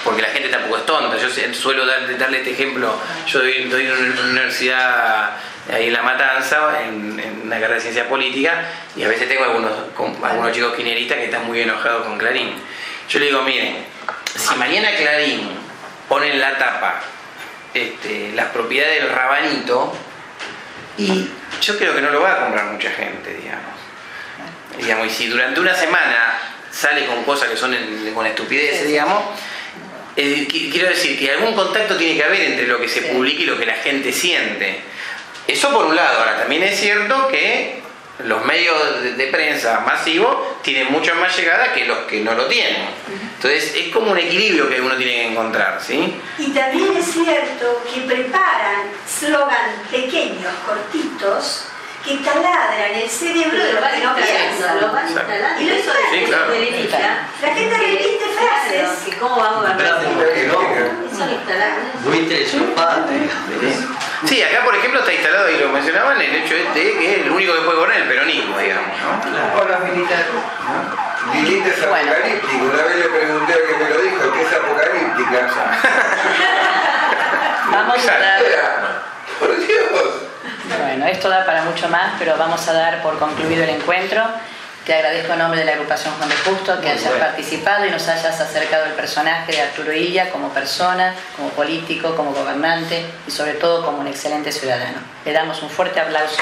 porque la gente tampoco es tonta. Yo suelo darle este ejemplo. Yo doy en una universidad ahí en La Matanza, en una carrera de ciencia política, y a veces tengo algunos chicos kirchneristas que están muy enojados con Clarín. Yo le digo, miren, si mañana Clarín pone en la tapa las propiedades del Rabanito, y yo creo que no lo va a comprar mucha gente, digamos, y si durante una semana sale con cosas que son con estupideces, digamos, quiero decir que algún contacto tiene que haber entre lo que se publica y lo que la gente siente. Eso por un lado. Ahora también es cierto que los medios de prensa masivos tienen mucha más llegada que los que no lo tienen. Entonces es como un equilibrio que uno tiene que encontrar, ¿sí? Y también es cierto que preparan slogans pequeños, cortitos, que taladran el cerebro de los que no piensan. Y lo sí, claro. La gente repite frases. ¿Cómo vamos a ver? Sí, acá por ejemplo está instalado, y lo mencionaban, el hecho de que es el único que puede gobernar el peronismo, digamos, ¿no? O los militares. Lilith es apocalíptico, una vez le pregunté a que me lo dijo, que es apocalíptica. Vamos a dar... Por Dios. Bueno, esto da para mucho más, pero vamos a dar por concluido el encuentro. Te agradezco en nombre de la agrupación Juan de Justo que hayas participado y nos hayas acercado el personaje de Arturo Illia como persona, como político, como gobernante y sobre todo como un excelente ciudadano. Le damos un fuerte aplauso.